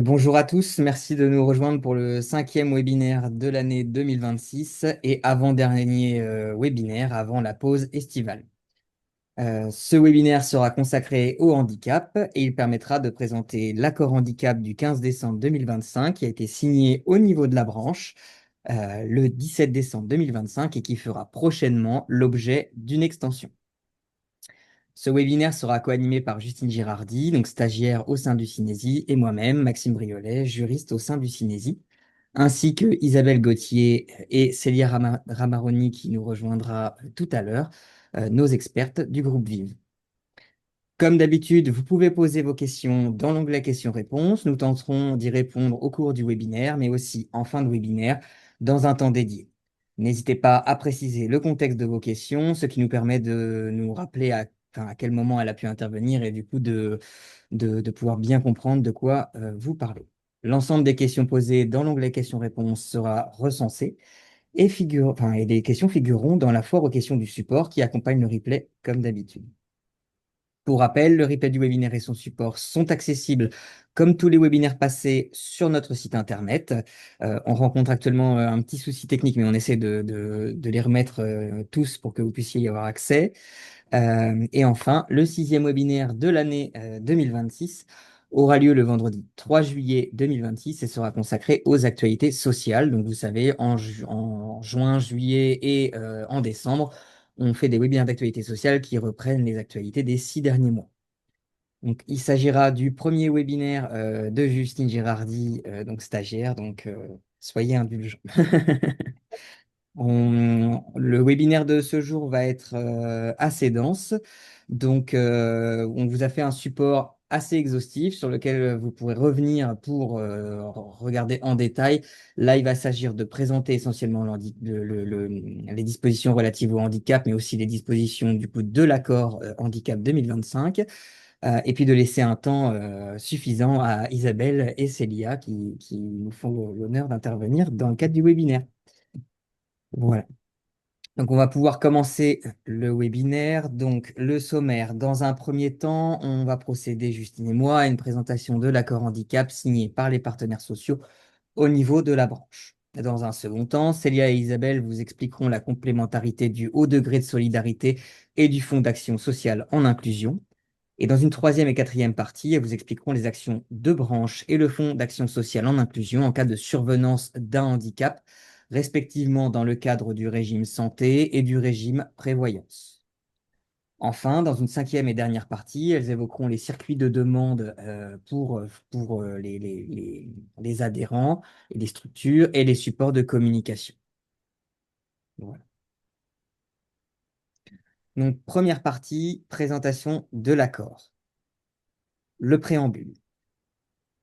Bonjour à tous, merci de nous rejoindre pour le cinquième webinaire de l'année 2026 et avant-dernier webinaire avant la pause estivale. Ce webinaire sera consacré au handicap et il permettra de présenter l'accord handicap du 15 décembre 2025 qui a été signé au niveau de la branche le 17 décembre 2025 et qui fera prochainement l'objet d'une extension. Ce webinaire sera coanimé par Justine Girardi, donc stagiaire au sein du Cinési, et moi-même, Maxime Briolet, juriste au sein du Cinési, ainsi que Isabelle Gauthier et Célia Ramaroni qui nous rejoindra tout à l'heure, nos expertes du groupe Vive. Comme d'habitude, vous pouvez poser vos questions dans l'onglet questions-réponses. Nous tenterons d'y répondre au cours du webinaire, mais aussi en fin de webinaire, dans un temps dédié. N'hésitez pas à préciser le contexte de vos questions, ce qui nous permet de nous rappeler à quel moment elle a pu intervenir et du coup de pouvoir bien comprendre de quoi vous parlez. L'ensemble des questions posées dans l'onglet questions-réponses sera recensé et les questions figureront dans la foire aux questions du support qui accompagne le replay comme d'habitude. Pour rappel, le replay du webinaire et son support sont accessibles, comme tous les webinaires passés, sur notre site internet. On rencontre actuellement un petit souci technique, mais on essaie de les remettre tous pour que vous puissiez y avoir accès. Et enfin, le sixième webinaire de l'année 2026 aura lieu le vendredi 3 juillet 2026 et sera consacré aux actualités sociales. Donc, vous savez, en juin, juillet et en décembre, on fait des webinaires d'actualités sociales qui reprennent les actualités des 6 derniers mois. Donc, il s'agira du premier webinaire de Justine Girardi, donc stagiaire, donc soyez indulgents. Le webinaire de ce jour va être assez dense, donc on vous a fait un support assez exhaustif sur lequel vous pourrez revenir pour regarder en détail. Là, il va s'agir de présenter essentiellement les dispositions relatives au handicap, mais aussi les dispositions du coup de l'accord handicap 2025, et puis de laisser un temps suffisant à Isabelle et Célia qui nous font l'honneur d'intervenir dans le cadre du webinaire. Voilà. Donc, on va pouvoir commencer le webinaire. Donc, le sommaire. Dans un premier temps, on va procéder, Justine et moi, à une présentation de l'accord handicap signé par les partenaires sociaux au niveau de la branche. Dans un second temps, Célia et Isabelle vous expliqueront la complémentarité du haut degré de solidarité et du Fonds d'action sociale en inclusion. Et dans une troisième et quatrième partie, elles vous expliqueront les actions de branche et le Fonds d'action sociale en inclusion en cas de survenance d'un handicap, respectivement dans le cadre du régime santé et du régime prévoyance. Enfin, dans une cinquième et dernière partie, elles évoqueront les circuits de demande pour les adhérents, et les structures et les supports de communication. Voilà. Donc, première partie, présentation de l'accord. Le préambule.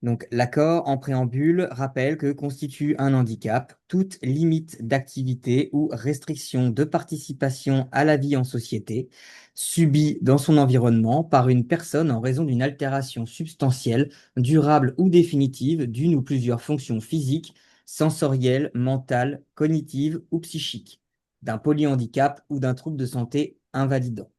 Donc, l'accord en préambule rappelle que constitue un handicap toute limite d'activité ou restriction de participation à la vie en société subie dans son environnement par une personne en raison d'une altération substantielle, durable ou définitive d'une ou plusieurs fonctions physiques, sensorielles, mentales, cognitives ou psychiques, d'un polyhandicap ou d'un trouble de santé invalidant.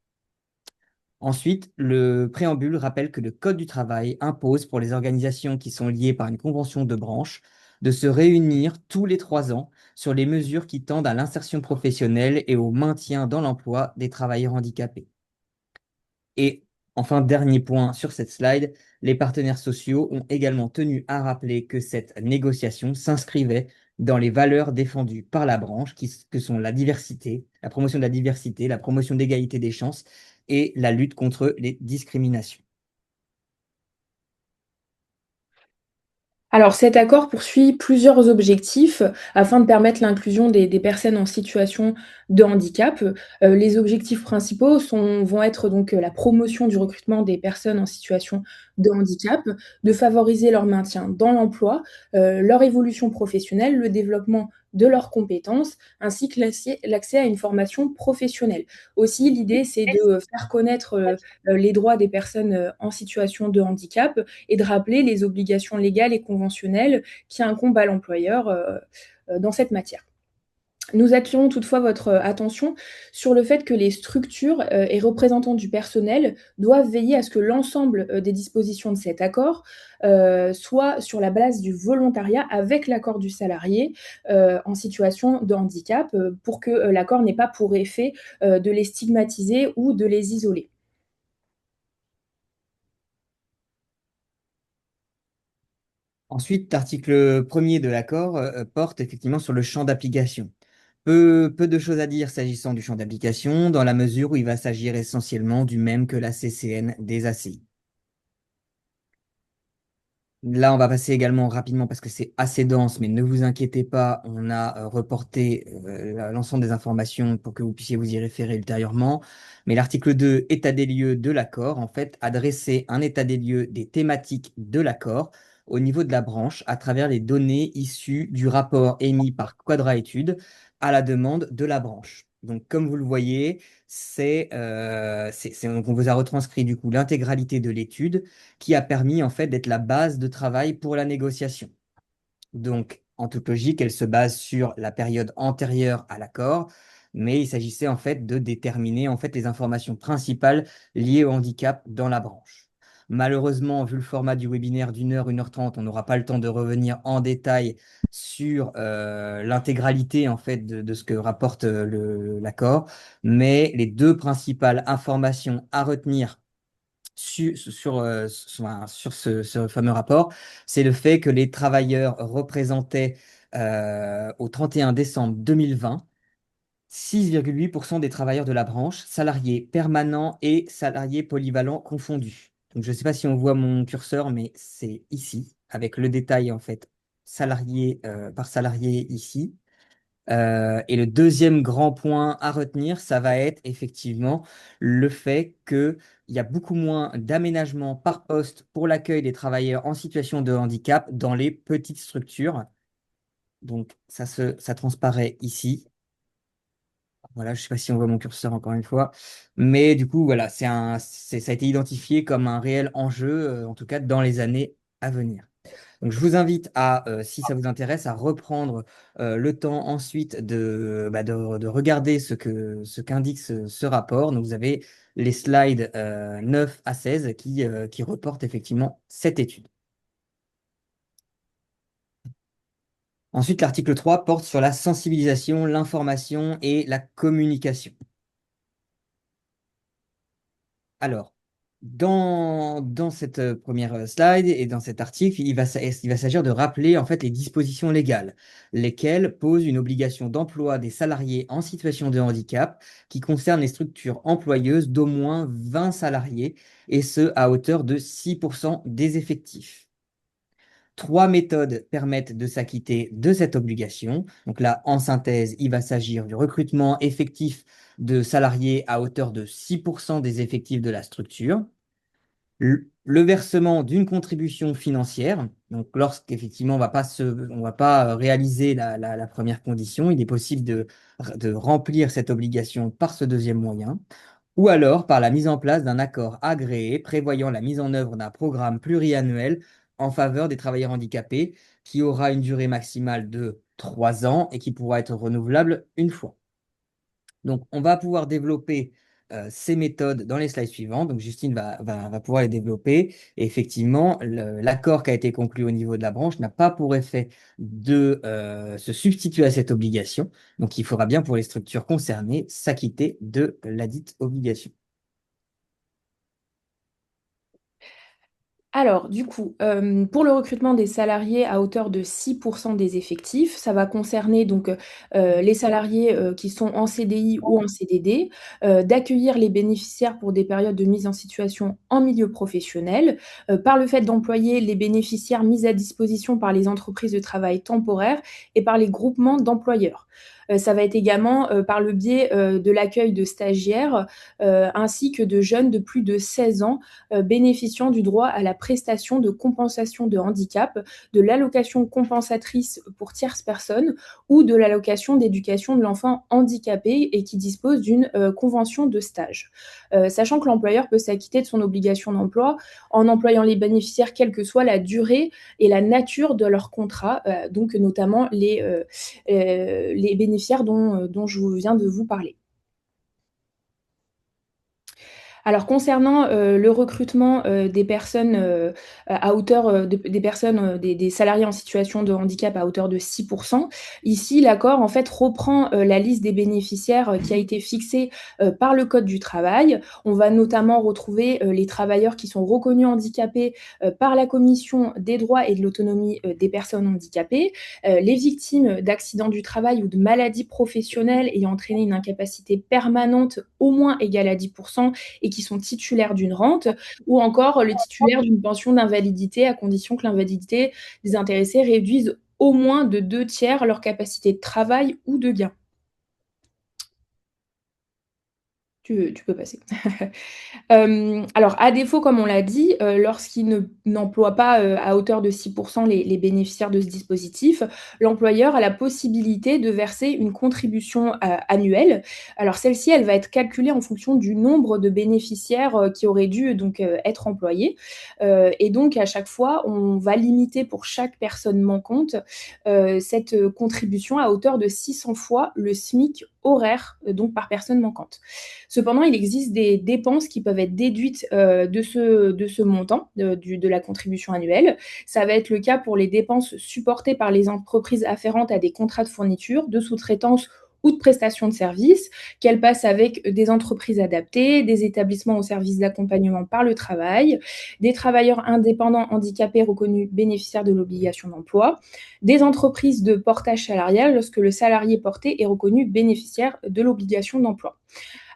Ensuite, le préambule rappelle que le Code du travail impose pour les organisations qui sont liées par une convention de branche de se réunir tous les 3 ans sur les mesures qui tendent à l'insertion professionnelle et au maintien dans l'emploi des travailleurs handicapés. Et enfin, dernier point sur cette slide, les partenaires sociaux ont également tenu à rappeler que cette négociation s'inscrivait dans les valeurs défendues par la branche, que sont la diversité, la promotion de la diversité, la promotion d'égalité des chances et la lutte contre les discriminations. Alors cet accord poursuit plusieurs objectifs afin de permettre l'inclusion des personnes en situation de handicap. Les objectifs principaux vont être donc la promotion du recrutement des personnes en situation de handicap, de favoriser leur maintien dans l'emploi, leur évolution professionnelle, le développement de leurs compétences, ainsi que l'accès à une formation professionnelle. Aussi, l'idée, c'est de faire connaître les droits des personnes en situation de handicap et de rappeler les obligations légales et conventionnelles qui incombent à l'employeur dans cette matière. Nous attirons toutefois votre attention sur le fait que les structures et représentants du personnel doivent veiller à ce que l'ensemble des dispositions de cet accord soient sur la base du volontariat avec l'accord du salarié en situation de handicap pour que l'accord n'ait pas pour effet de les stigmatiser ou de les isoler. Ensuite, l'article 1er de l'accord porte effectivement sur le champ d'application. Peu de choses à dire s'agissant du champ d'application, dans la mesure où il va s'agir essentiellement du même que la CCN des ACI. Là, on va passer également rapidement parce que c'est assez dense, mais ne vous inquiétez pas, on a reporté l'ensemble des informations pour que vous puissiez vous y référer ultérieurement. Mais l'article 2, état des lieux de l'accord, en fait, a dressé un état des lieux des thématiques de l'accord au niveau de la branche à travers les données issues du rapport émis par Quadra Études à la demande de la branche. Donc, comme vous le voyez, donc on vous a retranscrit du coup l'intégralité de l'étude qui a permis en fait d'être la base de travail pour la négociation. Donc, en toute logique, elle se base sur la période antérieure à l'accord, mais il s'agissait en fait de déterminer en fait les informations principales liées au handicap dans la branche. Malheureusement, vu le format du webinaire d'1 heure, 1 h 30, on n'aura pas le temps de revenir en détail sur l'intégralité en fait de ce que rapporte l'accord, mais les deux principales informations à retenir sur ce fameux rapport, c'est le fait que les travailleurs représentaient au 31 décembre 2020 6,8% des travailleurs de la branche, salariés permanents et salariés polyvalents confondus. Donc, je ne sais pas si on voit mon curseur, mais c'est ici, avec le détail en fait, salarié par salarié ici. Et le deuxième grand point à retenir, ça va être effectivement le fait qu'il y a beaucoup moins d'aménagements par poste pour l'accueil des travailleurs en situation de handicap dans les petites structures. Donc ça transparaît ici. Voilà, je ne sais pas si on voit mon curseur encore une fois. Mais du coup, voilà, ça a été identifié comme un réel enjeu, en tout cas dans les années à venir. Donc, je vous invite si ça vous intéresse, à reprendre le temps ensuite de regarder ce qu'indique ce rapport. Donc, vous avez les slides 9 à 16 qui reportent effectivement cette étude. Ensuite, l'article 3 porte sur la sensibilisation, l'information et la communication. Alors, dans cette première slide et dans cet article, il va s'agir de rappeler en fait les dispositions légales, lesquelles posent une obligation d'emploi des salariés en situation de handicap qui concernent les structures employeuses d'au moins 20 salariés, et ce à hauteur de 6% des effectifs. Trois méthodes permettent de s'acquitter de cette obligation. Donc là, en synthèse, il va s'agir du recrutement effectif de salariés à hauteur de 6% des effectifs de la structure, le versement d'une contribution financière. Donc lorsqu'effectivement on va pas réaliser la première condition, il est possible de remplir cette obligation par ce deuxième moyen, ou alors par la mise en place d'un accord agréé prévoyant la mise en œuvre d'un programme pluriannuel en faveur des travailleurs handicapés qui aura une durée maximale de 3 ans et qui pourra être renouvelable une fois. Donc, on va pouvoir développer ces méthodes dans les slides suivants. Donc, Justine va pouvoir les développer. Et effectivement, l'accord qui a été conclu au niveau de la branche n'a pas pour effet de se substituer à cette obligation. Donc, il faudra bien pour les structures concernées s'acquitter de la dite obligation. Alors, du coup, pour le recrutement des salariés à hauteur de 6% des effectifs, ça va concerner donc, les salariés, qui sont en CDI ou en CDD, d'accueillir les bénéficiaires pour des périodes de mise en situation en milieu professionnel, par le fait d'employer les bénéficiaires mis à disposition par les entreprises de travail temporaire et par les groupements d'employeurs. Ça va être également, par le biais, de l'accueil de stagiaires, ainsi que de jeunes de plus de 16 ans, bénéficiant du droit à la prestation de compensation de handicap, de l'allocation compensatrice pour tierces personnes ou de l'allocation d'éducation de l'enfant handicapé et qui disposent d'une convention de stage. Sachant que l'employeur peut s'acquitter de son obligation d'emploi en employant les bénéficiaires quelle que soit la durée et la nature de leur contrat, donc notamment les bénéficiaires bénéficiaires dont je viens de vous parler. Alors concernant, le recrutement, des personnes, à hauteur, des personnes, des salariés en situation de handicap à hauteur de 6. Ici, l'accord en fait reprend, la liste des bénéficiaires, qui a été fixée, par le code du travail. On va notamment retrouver, les travailleurs qui sont reconnus handicapés, par la commission des droits et de l'autonomie, des personnes handicapées, les victimes d'accidents du travail ou de maladies professionnelles ayant entraîné une incapacité permanente au moins égale à 10 et qui sont titulaires d'une rente, ou encore le titulaire d'une pension d'invalidité, à condition que l'invalidité des intéressés réduise au moins de 2 tiers leur capacité de travail ou de gain. Tu peux passer. Alors à défaut, comme on l'a dit, lorsqu'il n'emploie pas, à hauteur de 6 les bénéficiaires de ce dispositif, l'employeur a la possibilité de verser une contribution, annuelle. Alors celle-ci, elle va être calculée en fonction du nombre de bénéficiaires, qui auraient dû donc, être employés. Et donc à chaque fois, on va limiter pour chaque personne manquante, cette, contribution à hauteur de 600 fois le SMIC horaire, donc par personne manquante. Cependant, il existe des dépenses qui peuvent être déduites, de ce montant, de la contribution annuelle. Ça va être le cas pour les dépenses supportées par les entreprises afférentes à des contrats de fourniture, de sous-traitance ou de prestation de services, qu'elles passent avec des entreprises adaptées, des établissements au service d'accompagnement par le travail, des travailleurs indépendants handicapés reconnus bénéficiaires de l'obligation d'emploi, des entreprises de portage salarial lorsque le salarié porté est reconnu bénéficiaire de l'obligation d'emploi.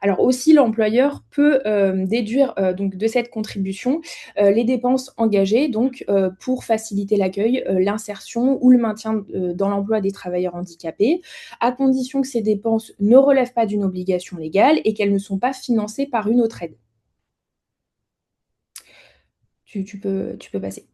Alors aussi, l'employeur peut, déduire, donc de cette contribution, les dépenses engagées donc, pour faciliter l'accueil, l'insertion ou le maintien, dans l'emploi des travailleurs handicapés, à condition que ces dépenses ne relèvent pas d'une obligation légale et qu'elles ne sont pas financées par une autre aide. Tu peux passer.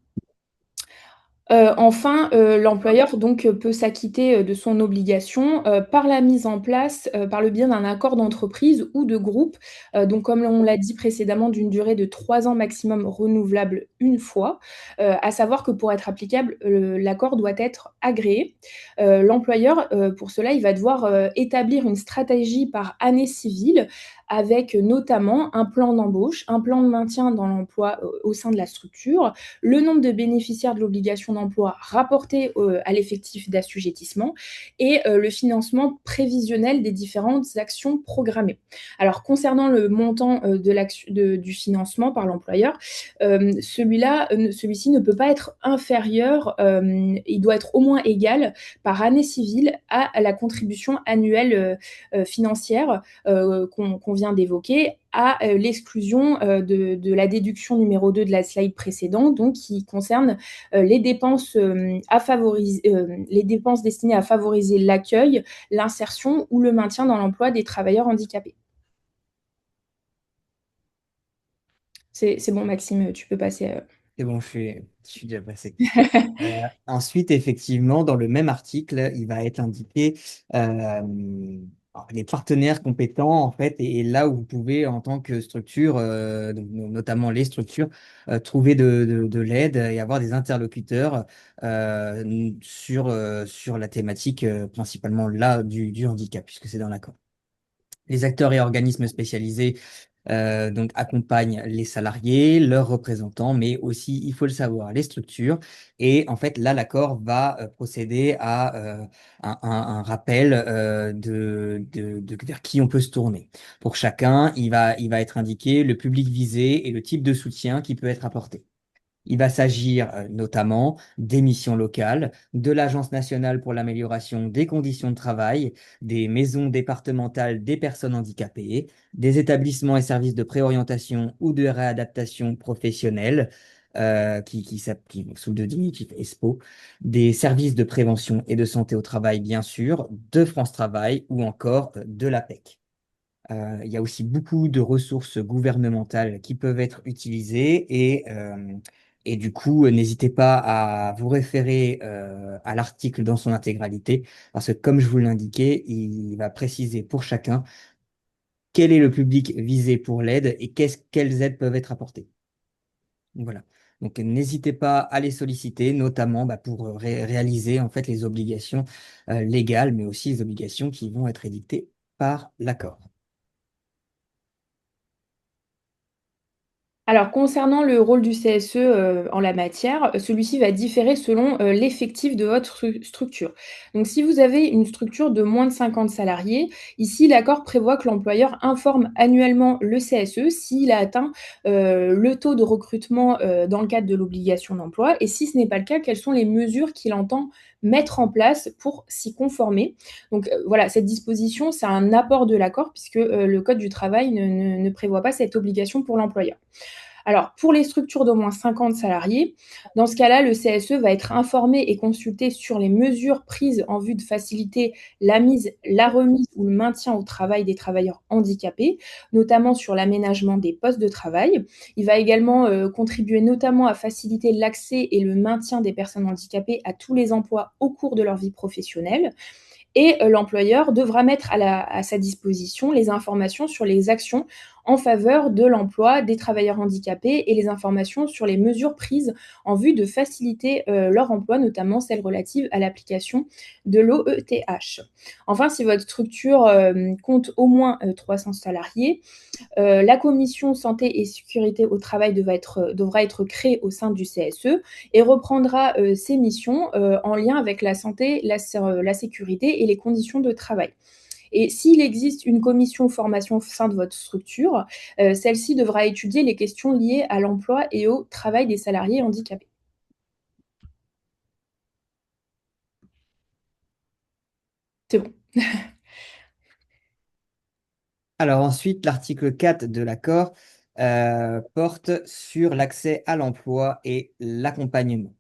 Enfin, l'employeur donc, peut s'acquitter, de son obligation, par la mise en place, par le biais d'un accord d'entreprise ou de groupe, donc comme on l'a dit précédemment, d'une durée de 3 ans maximum renouvelable une fois. À savoir que pour être applicable, l'accord doit être agréé. L'employeur, pour cela, il va devoir, établir une stratégie par année civile avec notamment un plan d'embauche, un plan de maintien dans l'emploi, au sein de la structure, le nombre de bénéficiaires de l'obligation d'emploi rapporté, à l'effectif d'assujettissement et le financement prévisionnel des différentes actions programmées. Alors concernant le montant, du financement par l'employeur, celui-ci ne peut pas être inférieur, il doit être au moins égal par année civile à la contribution annuelle, financière, qu'on vient d'évoquer, à l'exclusion de la déduction numéro 2 de la slide précédente, donc qui concerne les dépenses les dépenses destinées à favoriser l'accueil, l'insertion ou le maintien dans l'emploi des travailleurs handicapés. C'est bon, Maxime, tu peux passer. C'est bon, je suis déjà passé. Ensuite, effectivement, dans le même article, il va être indiqué les partenaires compétents, en fait, et là où vous pouvez, en tant que structure, donc, notamment les structures, trouver de l'aide et avoir des interlocuteurs sur la thématique, principalement là, du handicap, puisque c'est dans l'accord. Les acteurs et organismes spécialisés donc accompagnent les salariés, leurs représentants, mais aussi, il faut le savoir, les structures. Et en fait, là, l'accord va procéder à un rappel vers qui on peut se tourner. Pour chacun, il va être indiqué le public visé et le type de soutien qui peut être apporté. Il va s'agir notamment des missions locales, de l'Agence nationale pour l'amélioration des conditions de travail, des maisons départementales des personnes handicapées, des établissements et services de préorientation ou de réadaptation professionnelle, qui sous le diminutif ESPO, des services de prévention et de santé au travail, bien sûr, de France Travail ou encore de l'APEC. Il y a aussi beaucoup de ressources gouvernementales qui peuvent être utilisées et du coup, n'hésitez pas à vous référer à l'article dans son intégralité parce que comme je vous l'indiquais, il va préciser pour chacun quel est le public visé pour l'aide et quelles aides peuvent être apportées. Donc voilà. Donc, n'hésitez pas à les solliciter, notamment pour réaliser en fait les obligations légales, mais aussi les obligations qui vont être édictées par l'accord. Alors, concernant le rôle du CSE, en la matière, celui-ci va différer selon, l'effectif de votre structure. Donc si vous avez une structure de moins de 50 salariés, ici l'accord prévoit que l'employeur informe annuellement le CSE s'il a atteint, le taux de recrutement, dans le cadre de l'obligation d'emploi et si ce n'est pas le cas, quelles sont les mesures qu'il entend mettre en place pour s'y conformer. Donc, voilà, cette disposition, c'est un apport de l'accord puisque, le code du travail ne prévoit pas cette obligation pour l'employeur. Alors, pour les structures d'au moins 50 salariés, dans ce cas-là, le CSE va être informé et consulté sur les mesures prises en vue de faciliter la mise, la remise ou le maintien au travail des travailleurs handicapés, notamment sur l'aménagement des postes de travail. Il va également contribuer notamment à faciliter l'accès et le maintien des personnes handicapées à tous les emplois au cours de leur vie professionnelle. Et l'employeur devra mettre à sa disposition les informations sur les actions en faveur de l'emploi des travailleurs handicapés et les informations sur les mesures prises en vue de faciliter leur emploi, notamment celles relatives à l'application de l'OETH. Enfin, si votre structure compte au moins 300 salariés, la commission santé et sécurité au travail devra être créée au sein du CSE et reprendra ses missions en lien avec la santé, la sécurité et les conditions de travail. Et s'il existe une commission formation au sein de votre structure, celle-ci devra étudier les questions liées à l'emploi et au travail des salariés handicapés. C'est bon. Alors ensuite, l'article 4 de l'accord porte sur l'accès à l'emploi et l'accompagnement.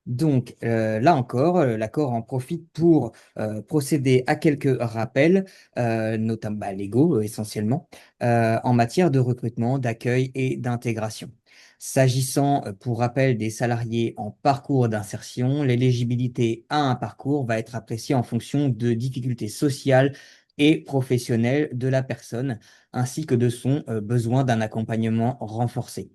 Donc là encore, l'accord en profite pour procéder à quelques rappels, notamment légaux essentiellement, en matière de recrutement, d'accueil et d'intégration. S'agissant, pour rappel, des salariés en parcours d'insertion, l'éligibilité à un parcours va être appréciée en fonction de difficultés sociales et professionnelles de la personne, ainsi que de son besoin d'un accompagnement renforcé.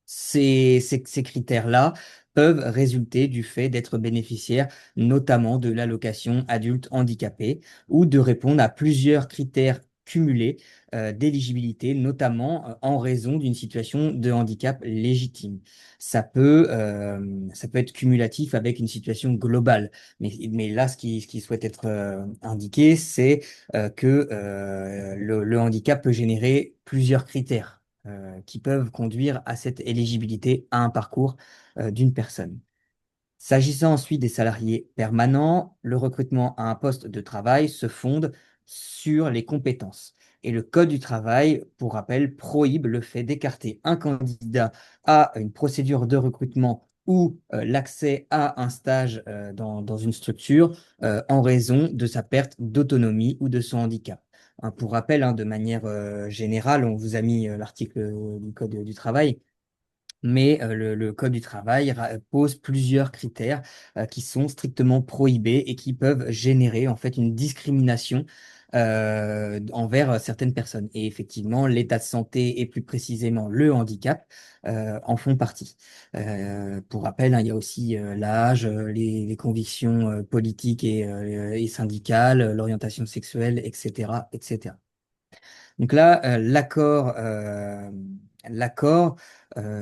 Ces critères-là peuvent résulter du fait d'être bénéficiaire notamment de l'allocation adulte handicapé ou de répondre à plusieurs critères cumulés d'éligibilité, notamment en raison d'une situation de handicap légitime. Ça peut être cumulatif avec une situation globale. Mais là, ce qui souhaite être indiqué, c'est que le handicap peut générer plusieurs critères qui peuvent conduire à cette éligibilité à un parcours d'une personne. S'agissant ensuite des salariés permanents, le recrutement à un poste de travail se fonde sur les compétences. Et le Code du travail, pour rappel, prohibe le fait d'écarter un candidat à une procédure de recrutement ou l'accès à un stage dans une structure en raison de sa perte d'autonomie ou de son handicap. Hein, pour rappel, hein, de manière générale, on vous a mis l'article du Code du travail, mais le Code du travail pose plusieurs critères qui sont strictement prohibés et qui peuvent générer en fait une discrimination envers certaines personnes. Et effectivement, l'état de santé et plus précisément le handicap en font partie. Pour rappel, hein, il y a aussi l'âge, les convictions politiques et syndicales, l'orientation sexuelle, etc., etc. Donc là, l'accord,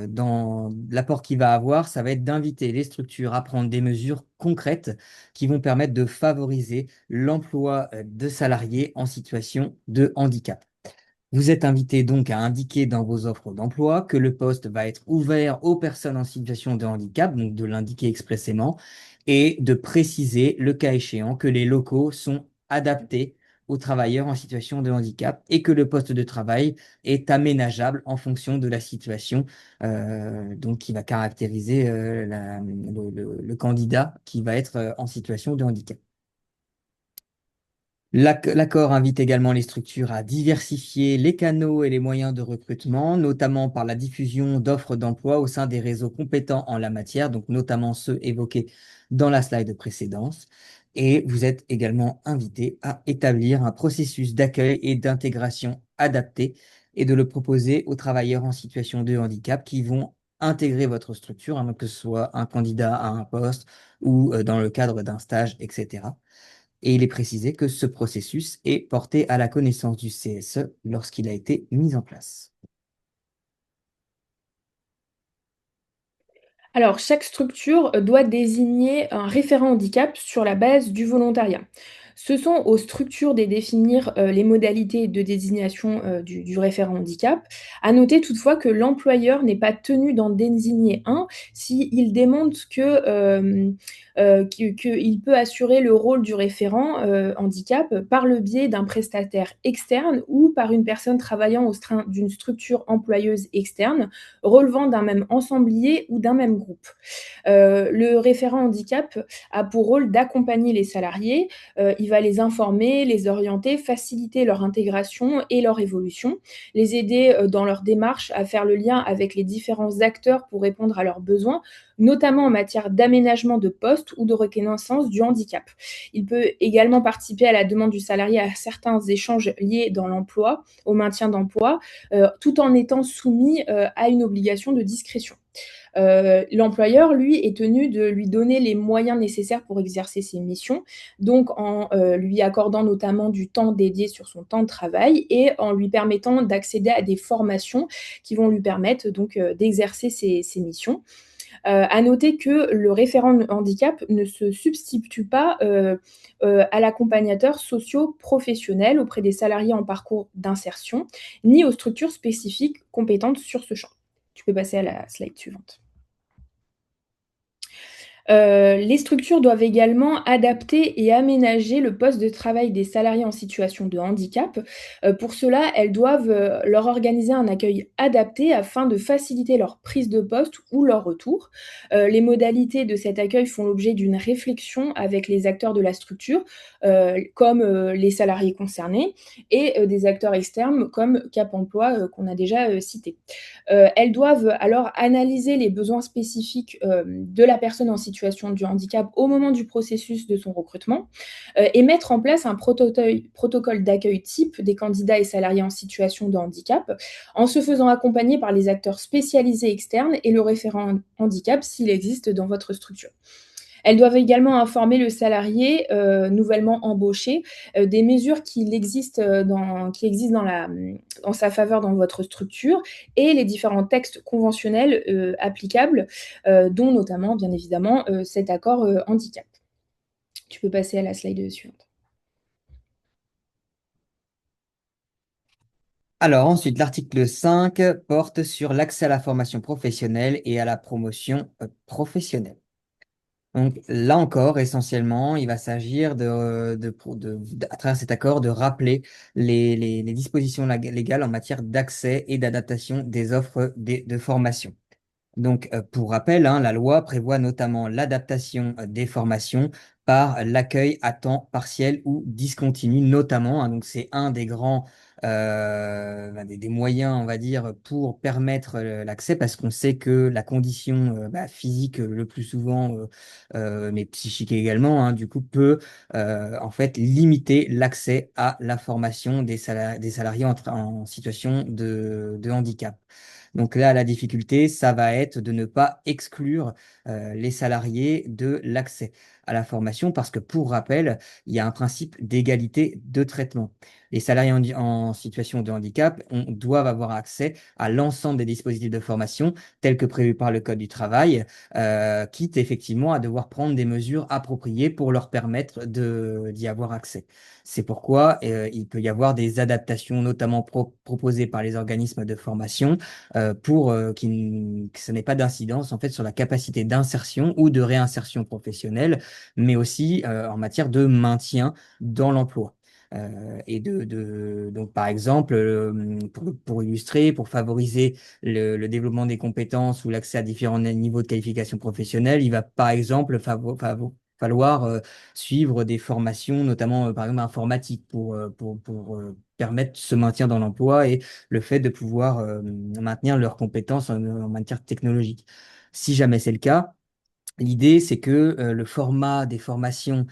dans l'apport qu'il va avoir, ça va être d'inviter les structures à prendre des mesures concrètes qui vont permettre de favoriser l'emploi de salariés en situation de handicap. Vous êtes invité donc à indiquer dans vos offres d'emploi que le poste va être ouvert aux personnes en situation de handicap, donc de l'indiquer expressément, et de préciser, le cas échéant, que les locaux sont adaptés aux travailleurs en situation de handicap et que le poste de travail est aménageable en fonction de la situation donc qui va caractériser le candidat qui va être en situation de handicap. L'accord invite également les structures à diversifier les canaux et les moyens de recrutement, notamment par la diffusion d'offres d'emploi au sein des réseaux compétents en la matière, donc notamment ceux évoqués dans la slide précédente. Et vous êtes également invité à établir un processus d'accueil et d'intégration adapté et de le proposer aux travailleurs en situation de handicap qui vont intégrer votre structure, hein, donc que ce soit un candidat à un poste ou dans le cadre d'un stage, etc. Et il est précisé que ce processus est porté à la connaissance du CSE lorsqu'il a été mis en place. Alors, chaque structure doit désigner un référent handicap sur la base du volontariat. Ce sont aux structures de définir les modalités de désignation du référent handicap. À noter toutefois que l'employeur n'est pas tenu d'en désigner un s'il démontre qu'il peut assurer le rôle du référent handicap par le biais d'un prestataire externe ou par une personne travaillant au sein d'une structure employeuse externe relevant d'un même ensemblier ou d'un même groupe. Le référent handicap a pour rôle d'accompagner les salariés, il va les informer, les orienter, faciliter leur intégration et leur évolution, les aider dans leur démarche à faire le lien avec les différents acteurs pour répondre à leurs besoins, notamment en matière d'aménagement de poste ou de reconnaissance du handicap. Il peut également participer à la demande du salarié à certains échanges liés dans l'emploi, au maintien d'emploi, tout en étant soumis à une obligation de discrétion. L'employeur, lui, est tenu de lui donner les moyens nécessaires pour exercer ses missions, donc en lui accordant notamment du temps dédié sur son temps de travail et en lui permettant d'accéder à des formations qui vont lui permettre donc d'exercer ses missions. À noter que le référent handicap ne se substitue pas à l'accompagnateur socio-professionnel auprès des salariés en parcours d'insertion, ni aux structures spécifiques compétentes sur ce champ. Tu peux passer à la slide suivante. Les structures doivent également adapter et aménager le poste de travail des salariés en situation de handicap. Pour cela, elles doivent, leur organiser un accueil adapté afin de faciliter leur prise de poste ou leur retour. Les modalités de cet accueil font l'objet d'une réflexion avec les acteurs de la structure, comme, les salariés concernés et des acteurs externes comme Cap Emploi, qu'on a déjà, cités. Elles doivent alors analyser les besoins spécifiques de la personne en situation de handicap au moment du processus de son recrutement et mettre en place un protocole d'accueil type des candidats et salariés en situation de handicap en se faisant accompagner par les acteurs spécialisés externes et le référent handicap s'il existe dans votre structure. Elles doivent également informer le salarié nouvellement embauché des mesures qui existent dans sa faveur dans votre structure et les différents textes conventionnels applicables, dont notamment, bien évidemment, cet accord handicap. Tu peux passer à la slide suivante. Alors ensuite, l'article 5 porte sur l'accès à la formation professionnelle et à la promotion professionnelle. Donc là encore, essentiellement, il va s'agir à travers cet accord, de rappeler les dispositions légales en matière d'accès et d'adaptation des offres de formation. Donc, pour rappel, hein, la loi prévoit notamment l'adaptation des formations par l'accueil à temps partiel ou discontinu, notamment, hein. Donc, c'est un des grands des moyens, on va dire, pour permettre l'accès, parce qu'on sait que la condition physique, le plus souvent, mais psychique également, hein, du coup, peut en fait limiter l'accès à la formation des salariés en situation de handicap. Donc là, la difficulté, ça va être de ne pas exclure les salariés de l'accès à la formation parce que, pour rappel, il y a un principe d'égalité de traitement. Les salariés en situation de handicap doivent avoir accès à l'ensemble des dispositifs de formation tels que prévus par le Code du travail, quitte effectivement à devoir prendre des mesures appropriées pour leur permettre d'y avoir accès. C'est pourquoi il peut y avoir des adaptations, notamment proposées par les organismes de formation pour que ça n'ait pas d'incidence en fait sur la capacité d'insertion ou de réinsertion professionnelle, mais aussi en matière de maintien dans l'emploi. Donc, par exemple, pour illustrer, pour favoriser le développement des compétences ou l'accès à différents niveaux de qualification professionnelle, il va par exemple falloir suivre des formations, notamment par exemple informatique, pour permettre ce maintien dans l'emploi et le fait de pouvoir maintenir leurs compétences en matière technologique. Si jamais c'est le cas, L'idée, c'est que le format des formations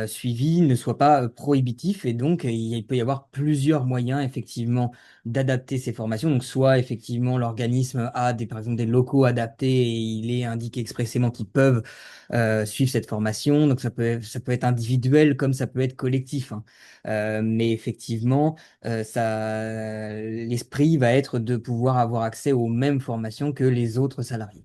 suivies ne soit pas prohibitif et donc il peut y avoir plusieurs moyens effectivement d'adapter ces formations. Donc soit effectivement l'organisme a par exemple des locaux adaptés et il est indiqué expressément qu'ils peuvent suivre cette formation. Donc ça peut être individuel comme ça peut être collectif, hein. Mais effectivement, l'esprit va être de pouvoir avoir accès aux mêmes formations que les autres salariés.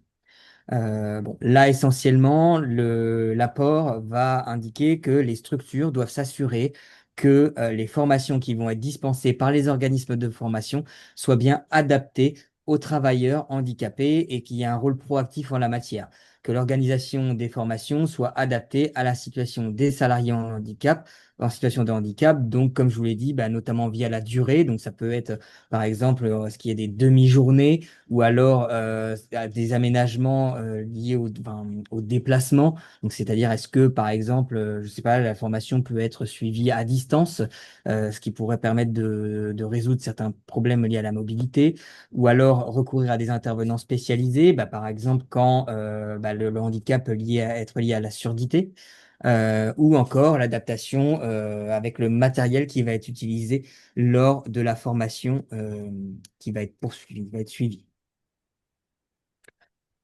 Bon, là, essentiellement, l'apport va indiquer que les structures doivent s'assurer que les formations qui vont être dispensées par les organismes de formation soient bien adaptées aux travailleurs handicapés et qu'il y ait un rôle proactif en la matière. Que l'organisation des formations soit adaptée à la situation des salariés en situation de handicap. Donc, comme je vous l'ai dit, bah, notamment via la durée. Donc, ça peut être, par exemple, ce qui est des demi-journées ou alors à des aménagements liés au déplacement. Donc, c'est-à-dire, est-ce que, par exemple, je ne sais pas, la formation peut être suivie à distance, ce qui pourrait permettre de résoudre certains problèmes liés à la mobilité, ou alors recourir à des intervenants spécialisés, bah, par exemple, quand bah, le handicap être lié à la surdité. Ou encore l'adaptation avec le matériel qui va être utilisé lors de la formation qui va être poursuivie, qui va être suivie.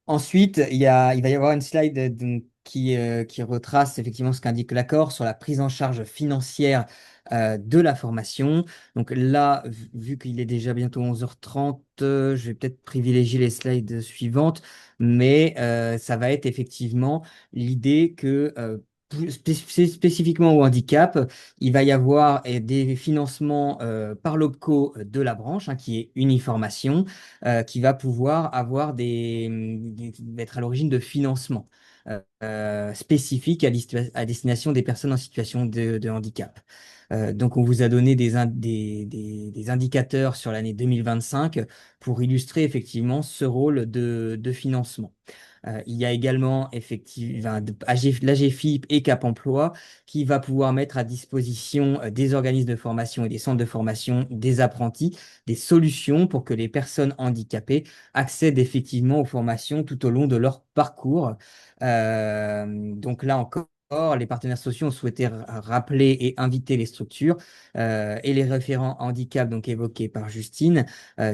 Ensuite, il va y avoir une slide donc, qui retrace effectivement ce qu'indique l'accord sur la prise en charge financière de la formation. Donc là, vu qu'il est déjà bientôt 11h30, je vais peut-être privilégier les slides suivantes, mais ça va être effectivement l'idée que spécifiquement au handicap, il va y avoir des financements par l'OPCO de la branche, hein, qui est Uniformation qui va pouvoir avoir être à l'origine de financements spécifiques à destination des personnes en situation de handicap. Donc, on vous a donné des indicateurs sur l'année 2025 pour illustrer effectivement ce rôle de financement. Il y a également effectivement l'AGFIP et Cap Emploi qui va pouvoir mettre à disposition des organismes de formation et des centres de formation des apprentis des solutions pour que les personnes handicapées accèdent effectivement aux formations tout au long de leur parcours. Donc là encore, les partenaires sociaux ont souhaité rappeler et inviter les structures et les référents handicap donc évoqués par Justine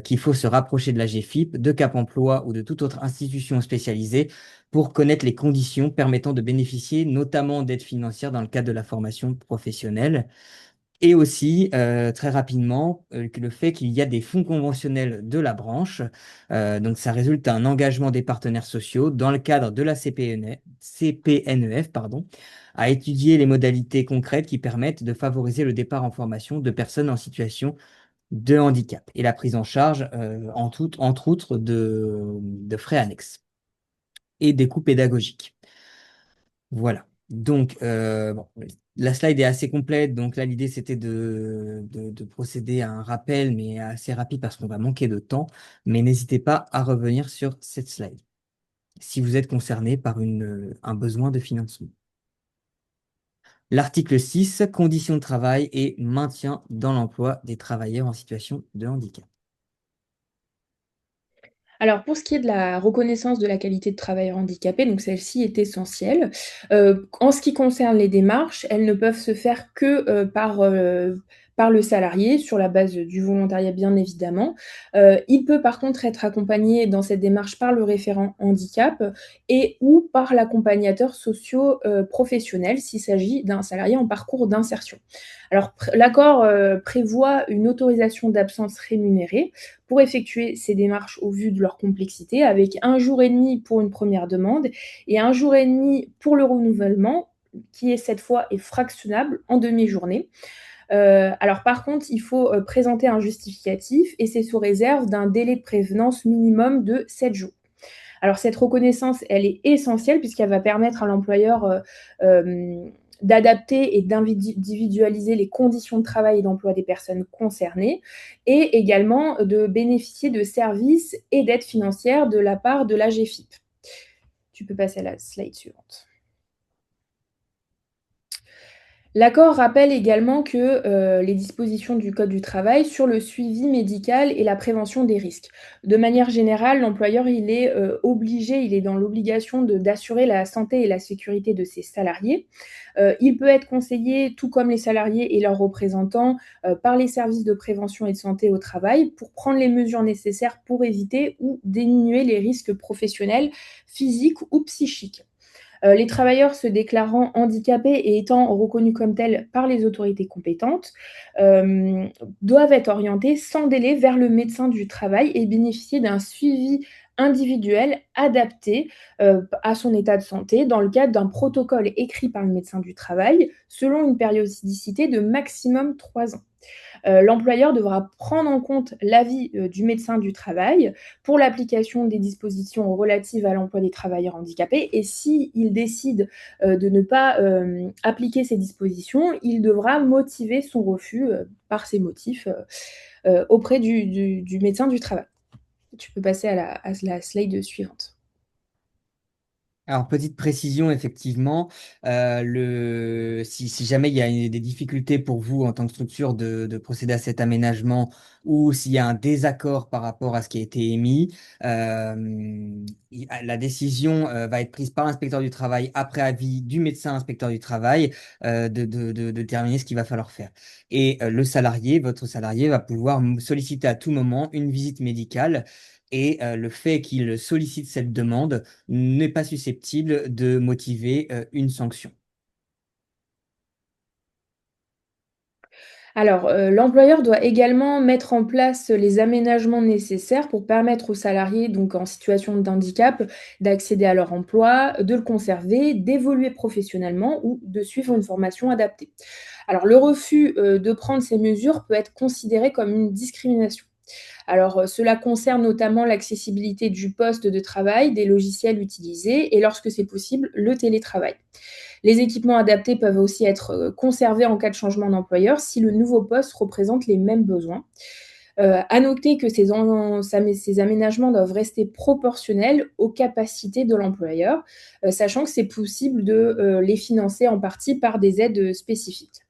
qu'il faut se rapprocher de la GFIP, de Cap Emploi ou de toute autre institution spécialisée pour connaître les conditions permettant de bénéficier notamment d'aides financières dans le cadre de la formation professionnelle. Et aussi, très rapidement, que le fait qu'il y a des fonds conventionnels de la branche. Donc, ça résulte d'un engagement des partenaires sociaux dans le cadre de la CPNEF, pardon, à étudier les modalités concrètes qui permettent de favoriser le départ en formation de personnes en situation de handicap et la prise en charge, entre autres, de frais annexes et des coûts pédagogiques. Voilà. Donc, bon, la slide est assez complète. Donc là, l'idée, c'était de procéder à un rappel, mais assez rapide parce qu'on va manquer de temps. Mais n'hésitez pas à revenir sur cette slide si vous êtes concerné par un besoin de financement. L'article 6, conditions de travail et maintien dans l'emploi des travailleurs en situation de handicap. Alors pour ce qui est de la reconnaissance de la qualité de travailleur handicapé, donc celle-ci est essentielle. En ce qui concerne les démarches, elles ne peuvent se faire que, par le salarié sur la base du volontariat bien évidemment. Il peut par contre être accompagné dans cette démarche par le référent handicap et ou par l'accompagnateur socio-professionnel s'il s'agit d'un salarié en parcours d'insertion. Alors l'accord, prévoit une autorisation d'absence rémunérée pour effectuer ces démarches au vu de leur complexité, avec 1 jour et demi pour une première demande et 1 jour et demi pour le renouvellement, qui est cette fois est fractionnable en demi-journée. Alors par contre, il faut, présenter un justificatif et c'est sous réserve d'un délai de prévenance minimum de 7 jours. Alors cette reconnaissance, elle est essentielle puisqu'elle va permettre à l'employeur d'adapter et d'individualiser les conditions de travail et d'emploi des personnes concernées et également de bénéficier de services et d'aides financières de la part de la GFIP. Tu peux passer à la slide suivante. L'accord rappelle également que les dispositions du Code du travail sur le suivi médical et la prévention des risques. De manière générale, l'employeur, il est obligé, il est dans l'obligation d'assurer la santé et la sécurité de ses salariés. Il peut être conseillé, tout comme les salariés et leurs représentants, par les services de prévention et de santé au travail pour prendre les mesures nécessaires pour éviter ou diminuer les risques professionnels, physiques ou psychiques. Les travailleurs se déclarant handicapés et étant reconnus comme tels par les autorités compétentes, doivent être orientés sans délai vers le médecin du travail et bénéficier d'un suivi individuel adapté, à son état de santé dans le cadre d'un protocole écrit par le médecin du travail, selon une périodicité de maximum 3 ans. L'employeur devra prendre en compte l'avis du médecin du travail pour l'application des dispositions relatives à l'emploi des travailleurs handicapés et s'il décide de ne pas appliquer ces dispositions, il devra motiver son refus par ces motifs auprès du médecin du travail. Tu peux passer à la slide suivante. Alors, petite précision, effectivement, si jamais il y a des difficultés pour vous en tant que structure de procéder à cet aménagement ou s'il y a un désaccord par rapport à ce qui a été émis, la décision va être prise par l'inspecteur du travail après avis du médecin inspecteur du travail de déterminer ce qu'il va falloir faire. Et le salarié, votre salarié, va pouvoir solliciter à tout moment une visite médicale. Et le fait qu'il sollicite cette demande n'est pas susceptible de motiver une sanction. Alors, l'employeur doit également mettre en place les aménagements nécessaires pour permettre aux salariés, donc en situation de handicap, d'accéder à leur emploi, de le conserver, d'évoluer professionnellement ou de suivre une formation adaptée. Alors, le refus, de prendre ces mesures peut être considéré comme une discrimination. Alors, cela concerne notamment l'accessibilité du poste de travail, des logiciels utilisés et lorsque c'est possible, le télétravail. Les équipements adaptés peuvent aussi être conservés en cas de changement d'employeur si le nouveau poste représente les mêmes besoins. À noter que ces aménagements doivent rester proportionnels aux capacités de l'employeur, sachant que c'est possible de les financer en partie par des aides spécifiques.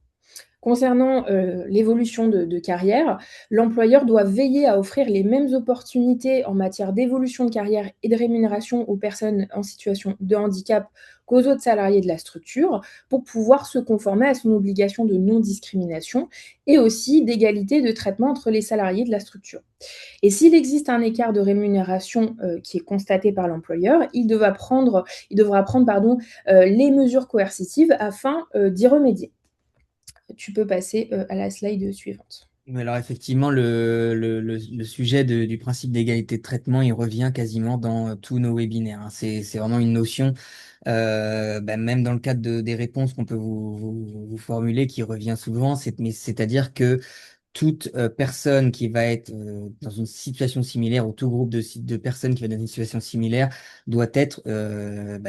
Concernant l'évolution de carrière, l'employeur doit veiller à offrir les mêmes opportunités en matière d'évolution de carrière et de rémunération aux personnes en situation de handicap qu'aux autres salariés de la structure pour pouvoir se conformer à son obligation de non-discrimination et aussi d'égalité de traitement entre les salariés de la structure. Et s'il existe un écart de rémunération qui est constaté par l'employeur, il devra prendre les mesures coercitives afin d'y remédier. Tu peux passer à la slide suivante. Mais alors effectivement, le sujet du principe d'égalité de traitement, il revient quasiment dans tous nos webinaires, hein. C'est vraiment une notion, même dans le cadre des réponses qu'on peut vous formuler, qui revient souvent. C'est-à-dire que toute personne qui va être dans une situation similaire ou tout groupe de personnes qui va être dans une situation similaire doit être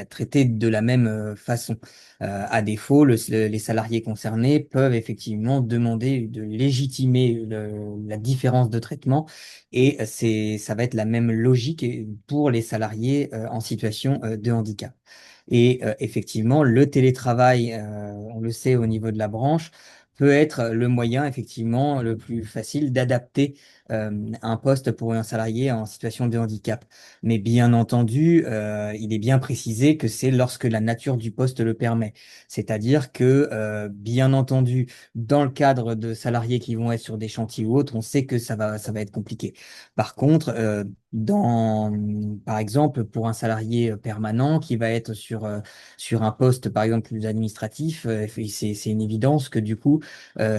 traité de la même façon. À défaut, les salariés concernés peuvent effectivement demander de légitimer la différence de traitement et ça va être la même logique pour les salariés en situation de handicap. Et effectivement, le télétravail, on le sait au niveau de la branche, peut être le moyen effectivement le plus facile d'adapter un poste pour un salarié en situation de handicap. Mais bien entendu, il est bien précisé que c'est lorsque la nature du poste le permet. C'est-à-dire que, bien entendu, dans le cadre de salariés qui vont être sur des chantiers ou autres, on sait que ça va être compliqué. Par contre, par exemple, pour un salarié permanent qui va être sur un poste, par exemple, plus administratif, c'est une évidence que du coup,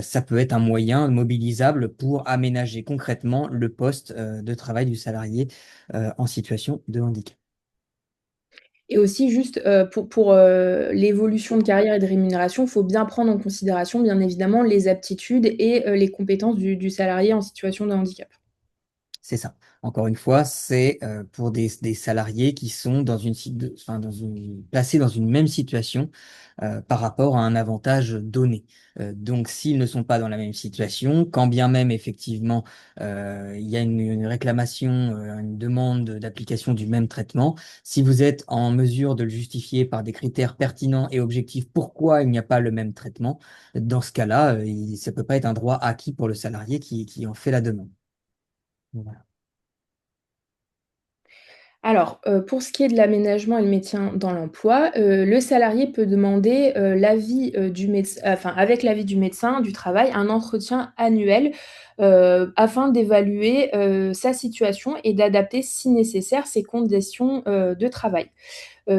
ça peut être un moyen mobilisable pour aménager concrètement le poste de travail du salarié en situation de handicap. Et aussi juste, pour l'évolution de carrière et de rémunération, il faut bien prendre en considération, bien évidemment, les aptitudes et les compétences du salarié en situation de handicap. C'est ça. Encore une fois, c'est pour des salariés qui sont placés dans une même situation par rapport à un avantage donné. Donc, s'ils ne sont pas dans la même situation, quand bien même effectivement il y a une réclamation, une demande d'application du même traitement, si vous êtes en mesure de le justifier par des critères pertinents et objectifs pourquoi il n'y a pas le même traitement, dans ce cas-là, ça ne peut pas être un droit acquis pour le salarié qui en fait la demande. Voilà. Alors, pour ce qui est de l'aménagement et le maintien dans l'emploi, le salarié peut demander, l'avis, du médecin, enfin, avec l'avis du médecin du travail, un entretien annuel, afin d'évaluer, sa situation et d'adapter, si nécessaire, ses conditions, de travail.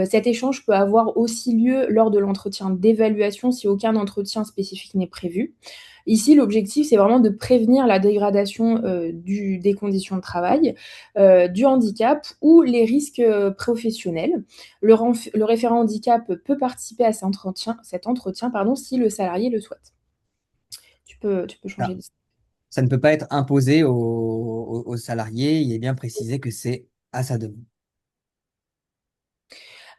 Cet échange peut avoir aussi lieu lors de l'entretien d'évaluation si aucun entretien spécifique n'est prévu. Ici, l'objectif, c'est vraiment de prévenir la dégradation des conditions de travail, du handicap ou les risques professionnels. Le référent handicap peut participer à cet entretien pardon, si le salarié le souhaite. Tu peux changer Ça, de... ça ne peut pas être imposé aux salariés. Il est bien précisé que c'est à sa demande.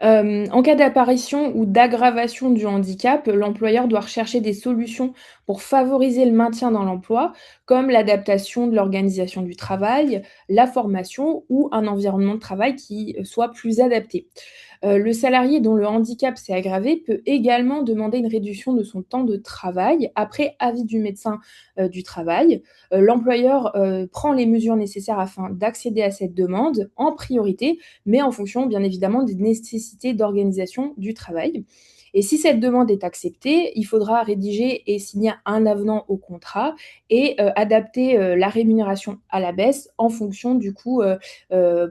En cas d'apparition ou d'aggravation du handicap, l'employeur doit rechercher des solutions pour favoriser le maintien dans l'emploi, comme l'adaptation de l'organisation du travail, la formation ou un environnement de travail qui soit plus adapté. Le salarié dont le handicap s'est aggravé peut également demander une réduction de son temps de travail après avis du médecin du travail. L'employeur prend les mesures nécessaires afin d'accéder à cette demande en priorité, mais en fonction bien évidemment des nécessités d'organisation du travail. Et si cette demande est acceptée, il faudra rédiger et signer un avenant au contrat et adapter la rémunération à la baisse en fonction du coup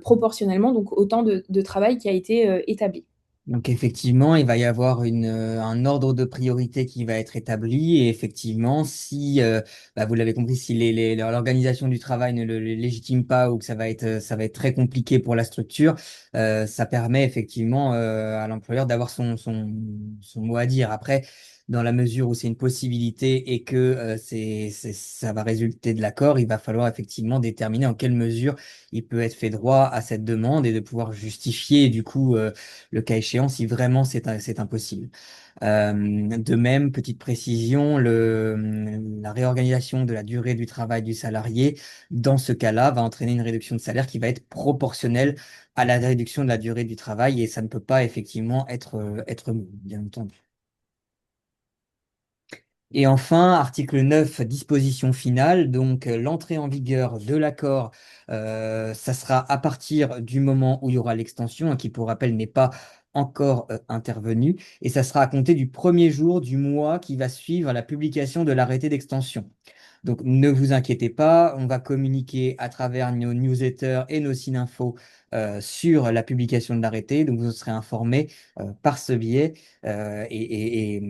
proportionnellement donc au temps de travail qui a été établi. Donc effectivement, il va y avoir un ordre de priorité qui va être établi. Et effectivement, si, vous l'avez compris, si l'organisation du travail ne le légitime pas ou que ça va être très compliqué pour la structure, ça permet effectivement à l'employeur d'avoir son mot à dire. Après, dans la mesure où c'est une possibilité et que ça va résulter de l'accord, il va falloir effectivement déterminer en quelle mesure il peut être fait droit à cette demande et de pouvoir justifier du coup le cas échéant si vraiment c'est impossible. De même, petite précision, la réorganisation de la durée du travail du salarié, dans ce cas-là, va entraîner une réduction de salaire qui va être proportionnelle à la réduction de la durée du travail et ça ne peut pas effectivement être bien entendu. Et enfin, article 9, disposition finale, donc l'entrée en vigueur de l'accord, ça sera à partir du moment où il y aura l'extension, hein, qui pour rappel n'est pas encore intervenue, et ça sera à compter du premier jour du mois qui va suivre la publication de l'arrêté d'extension. Donc ne vous inquiétez pas, on va communiquer à travers nos newsletters et nos infos sur la publication de l'arrêté, donc vous serez informés par ce biais et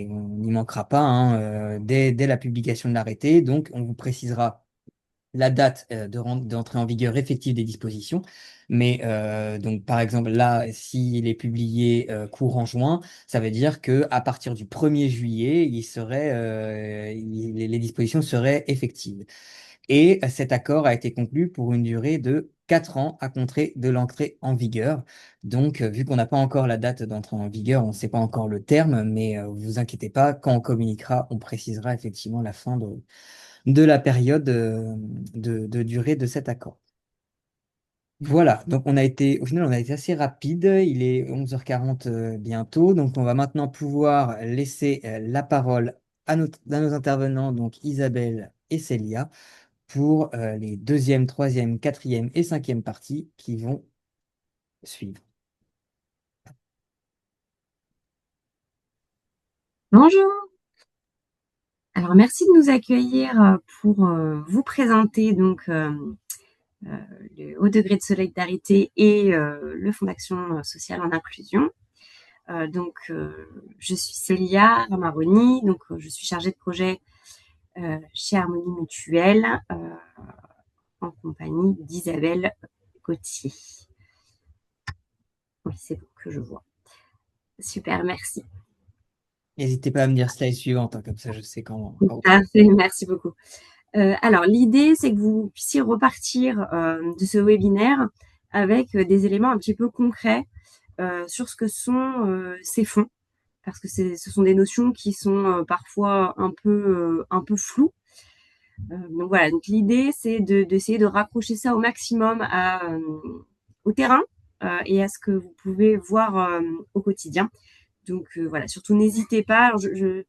on n'y manquera pas hein, dès la publication de l'arrêté. Donc, on vous précisera la date d'entrée en vigueur effective des dispositions. Mais donc, par exemple, là, s'il est publié courant juin, ça veut dire que à partir du 1er juillet, les dispositions seraient effectives. Et cet accord a été conclu pour une durée de 4 ans à compter de l'entrée en vigueur. Donc, vu qu'on n'a pas encore la date d'entrée en vigueur, on ne sait pas encore le terme, mais vous inquiétez pas, quand on communiquera, on précisera effectivement la fin de la période de durée de cet accord. Voilà, donc au final, on a été assez rapide. Il est 11h40 bientôt, donc on va maintenant pouvoir laisser la parole à nos intervenants, donc Isabelle et Célia pour les deuxième, troisième, quatrième et cinquième parties qui vont suivre. Bonjour. Alors merci de nous accueillir pour vous présenter donc euh, le haut degré de solidarité et le Fonds d'action sociale en inclusion. Je suis Célia Ramaroni, donc je suis chargée de projet chez Harmonie Mutuelle en compagnie d'Isabelle Gauthier. Oui, c'est bon que je vois. Super, merci. N'hésitez pas à me dire slide suivante, hein, comme ça je sais quand. Parfait, merci beaucoup. Alors, l'idée, c'est que vous puissiez repartir de ce webinaire avec des éléments un petit peu concrets sur ce que sont ces fonds, parce que ce sont des notions qui sont parfois un peu floues. Donc voilà, donc l'idée, c'est d'essayer de raccrocher ça au maximum au terrain et à ce que vous pouvez voir au quotidien. Donc voilà, surtout n'hésitez pas. Alors, je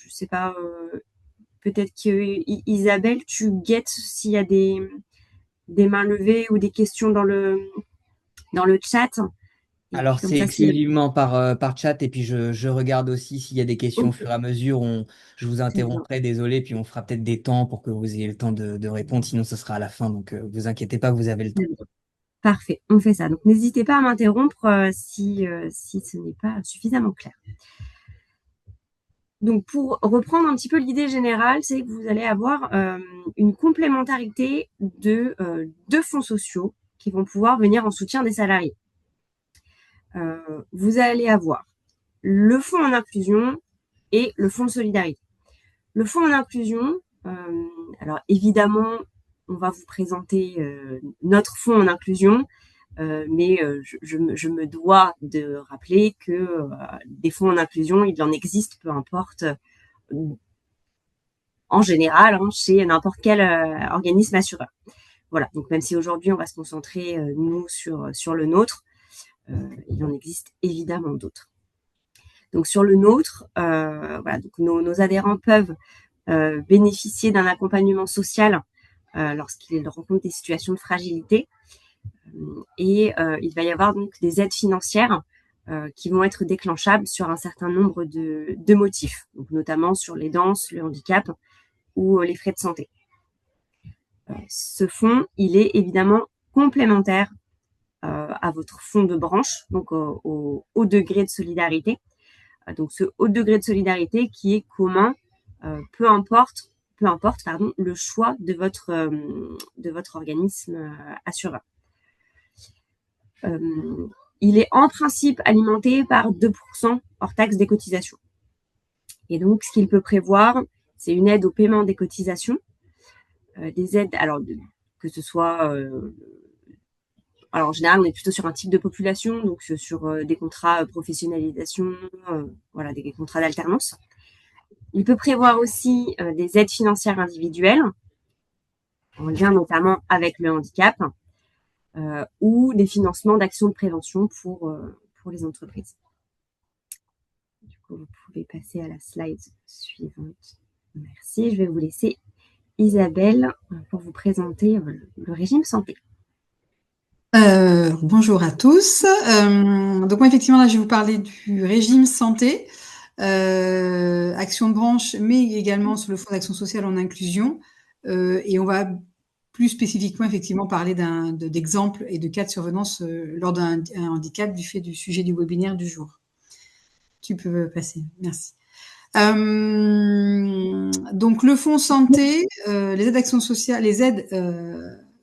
sais pas, peut-être que Isabelle, tu guettes s'il y a des mains levées ou des questions dans le chat. Et puis Alors, comme c'est ça, si... exclusivement par chat, et puis je regarde aussi s'il y a des questions au Ok, fur et à mesure. Je vous très bien. interromprai, désolé, puis on fera peut-être des temps pour que vous ayez le temps de répondre, sinon ce sera à la fin, donc vous inquiétez pas, vous avez le Très temps. bien. Parfait, on fait ça. Donc n'hésitez pas à m'interrompre si ce n'est pas suffisamment clair. Donc pour reprendre un petit peu l'idée générale, c'est que vous allez avoir une complémentarité de deux fonds sociaux qui vont pouvoir venir en soutien des salariés. Vous allez avoir le fonds en inclusion et le fonds de solidarité. Le fonds en inclusion, alors évidemment, on va vous présenter notre fonds en inclusion, mais je me dois de rappeler que des fonds en inclusion, il en existe, peu importe, en général, hein, chez n'importe quel organisme assureur. Voilà, donc même si aujourd'hui, on va se concentrer, nous, sur le nôtre, il en existe évidemment d'autres. Donc sur le nôtre, voilà, donc nos adhérents peuvent bénéficier d'un accompagnement social lorsqu'ils rencontrent des situations de fragilité. Et il va y avoir donc des aides financières qui vont être déclenchables sur un certain nombre de motifs, donc notamment sur les danses, le handicap ou les frais de santé. Ce fonds, il est évidemment complémentaire à votre fonds de branche, donc au haut degré de solidarité. Donc ce haut degré de solidarité qui est commun, peu importe le choix de votre organisme assureur. Il est en principe alimenté par 2% hors taxe des cotisations. Et donc, ce qu'il peut prévoir, c'est une aide au paiement des cotisations, des aides, alors que ce soit, alors en général, on est plutôt sur un type de population, donc sur des contrats professionnalisation, voilà, des contrats d'alternance. Il peut prévoir aussi des aides financières individuelles, en lien notamment avec le handicap, ou des financements d'actions de prévention pour les entreprises. Du coup, vous pouvez passer à la slide suivante. Merci. Je vais vous laisser Isabelle pour vous présenter le régime santé. Bonjour à tous. Donc moi, effectivement, là, je vais vous parler du régime santé, action de branche, mais également sur le fonds d'action sociale en inclusion. Et on va plus spécifiquement, effectivement, parler d'exemples et de cas de survenance lors d'un handicap du fait du sujet du webinaire du jour. Tu peux passer. Merci. Donc le fonds santé, les aides d'action sociale, les aides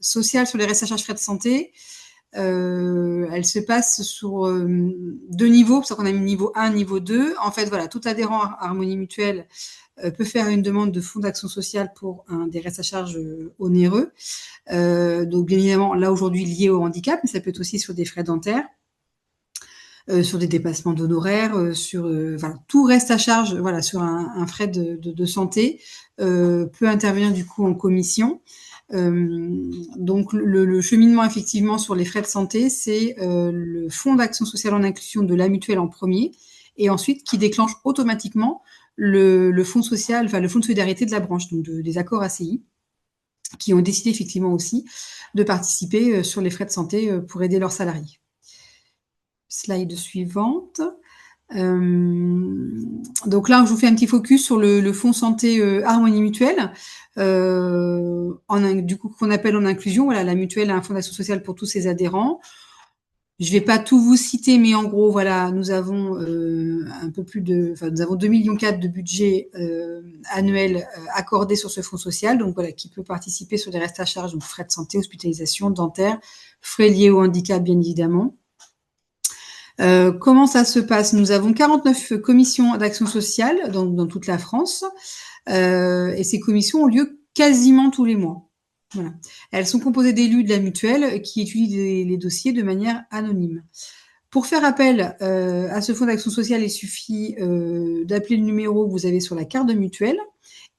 sociales sur les restes à charge frais de santé, elles se passent sur deux niveaux, parce qu'on a mis niveau 1, niveau 2. En fait, voilà, tout adhérent à Harmonie Mutuelle peut faire une demande de fonds d'action sociale pour des restes à charge onéreux. Donc, bien évidemment, là, aujourd'hui, lié au handicap, mais ça peut être aussi sur des frais dentaires. Sur des dépassements d'honoraires, sur voilà, tout reste à charge, voilà, sur un frais de santé peut intervenir du coup en commission. Donc le cheminement effectivement sur les frais de santé, c'est le fonds d'action sociale en inclusion de la mutuelle en premier, et ensuite qui déclenche automatiquement le fonds social, enfin le fonds de solidarité de la branche, donc des accords ACI, qui ont décidé effectivement aussi de participer sur les frais de santé pour aider leurs salariés. Slide suivante. Donc là, je vous fais un petit focus sur le fonds santé Harmonie Mutuelle, du coup qu'on appelle en inclusion. Voilà, la mutuelle a un fonds d'action sociale pour tous ses adhérents. Je vais pas tout vous citer, mais en gros, voilà, nous avons un peu plus nous avons 2,4 millions de budget annuel accordé sur ce fonds social, donc voilà, qui peut participer sur des restes à charge, donc frais de santé, hospitalisation, dentaire, frais liés au handicap, bien évidemment. Comment ça se passe? Nous avons 49 commissions d'action sociale dans toute la France. Et ces commissions ont lieu quasiment tous les mois. Voilà. Elles sont composées d'élus de la mutuelle qui étudient les dossiers de manière anonyme. Pour faire appel à ce fonds d'action sociale, il suffit d'appeler le numéro que vous avez sur la carte de mutuelle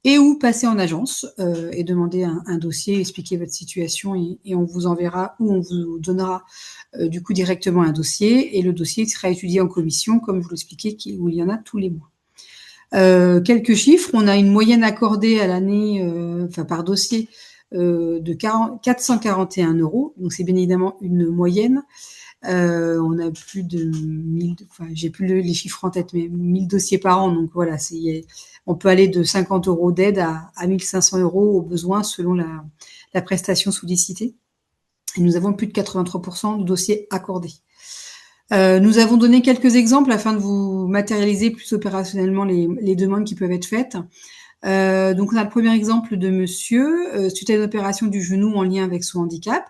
et ou passer en agence et demander un dossier, expliquer votre situation et on vous enverra ou on vous donnera du coup directement un dossier et le dossier sera étudié en commission, comme je vous l'expliquais, où il y en a tous les mois. Quelques chiffres, on a une moyenne accordée à l'année, par dossier, de 441 €. Donc c'est bien évidemment une moyenne. On a plus de 1000, j'ai plus les chiffres en tête, mais 1000 dossiers par an. Donc voilà, on peut aller de 50 € d'aide à 1500 € au besoin selon la prestation sollicitée. Et nous avons plus de 83% de dossiers accordés. Nous avons donné quelques exemples afin de vous matérialiser plus opérationnellement les demandes qui peuvent être faites. Donc on a le premier exemple de monsieur, suite à une opération du genou en lien avec son handicap,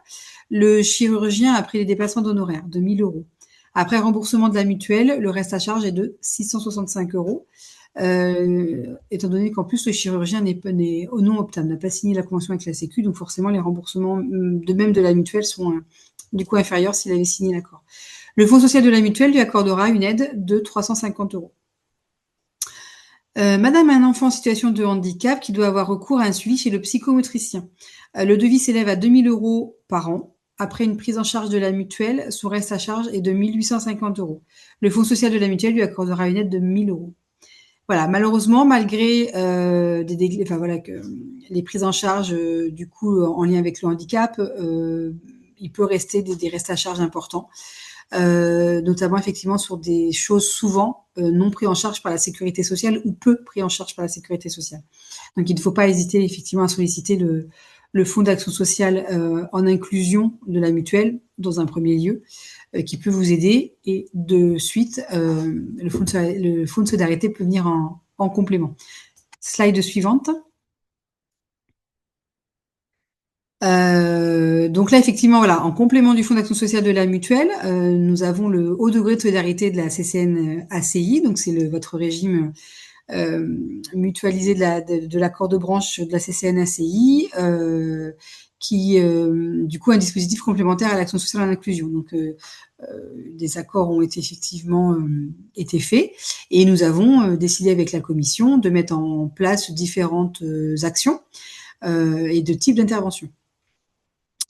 le chirurgien a pris les dépassements d'honoraires de 1000 €. Après remboursement de la mutuelle, le reste à charge est de 665 €. Étant donné qu'en plus le chirurgien n'est non optable, n'a pas signé la convention avec la Sécu, donc forcément les remboursements de même de la mutuelle sont du coup inférieurs s'il avait signé l'accord. Le fonds social de la mutuelle lui accordera une aide de 350 €. Madame a un enfant en situation de handicap qui doit avoir recours à un suivi chez le psychomotricien. Le devis s'élève à 2000 € par an. Après une prise en charge de la mutuelle, son reste à charge est de 1850 €. Le fonds social de la mutuelle lui accordera une aide de 1000 €. Voilà, malheureusement, malgré que les prises en charge du coup en lien avec le handicap, il peut rester des restes à charge importants. Notamment effectivement sur des choses souvent non prises en charge par la sécurité sociale ou peu prises en charge par la sécurité sociale. Donc il ne faut pas hésiter effectivement à solliciter le fonds d'action sociale en inclusion de la mutuelle dans un premier lieu qui peut vous aider et de suite le fonds de solidarité peut venir en complément. Slide suivante. Donc là, effectivement, voilà, en complément du fonds d'action sociale de la mutuelle, nous avons le haut degré de solidarité de la CCN ACI, donc c'est votre régime mutualisé de l'accord de branche de la CCN ACI, qui du coup un dispositif complémentaire à l'action sociale en inclusion. Donc des accords ont été effectivement été faits et nous avons décidé avec la commission de mettre en place différentes actions et de types d'interventions.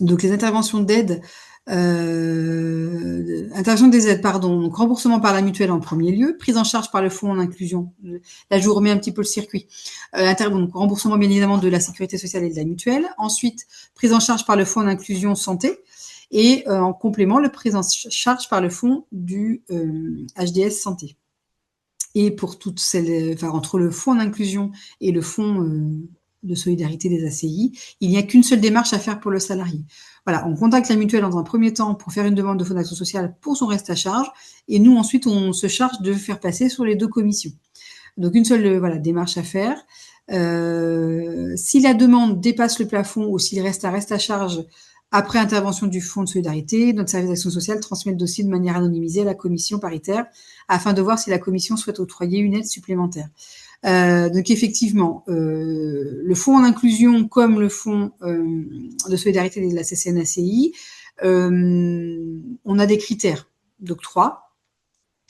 Donc les interventions d'aide, intervention des aides, pardon, donc remboursement par la mutuelle en premier lieu, prise en charge par le fonds en inclusion. Là, je vous remets un petit peu le circuit. Donc remboursement bien évidemment de la sécurité sociale et de la mutuelle. Ensuite, prise en charge par le fonds en inclusion santé. Et en complément, le prise en charge par le fonds du HDS santé. Et pour toutes celles, entre le fonds en inclusion et le fonds de solidarité des ACI, il n'y a qu'une seule démarche à faire pour le salarié. Voilà, on contacte la mutuelle dans un premier temps pour faire une demande de fonds d'action sociale pour son reste à charge, et nous ensuite on se charge de faire passer sur les deux commissions. Donc une seule démarche à faire. Si la demande dépasse le plafond ou s'il reste à charge après intervention du fonds de solidarité, notre service d'action sociale transmet le dossier de manière anonymisée à la commission paritaire afin de voir si la commission souhaite octroyer une aide supplémentaire. Donc effectivement, le fonds en inclusion comme le fonds de solidarité de la CCNACI, on a des critères d'octroi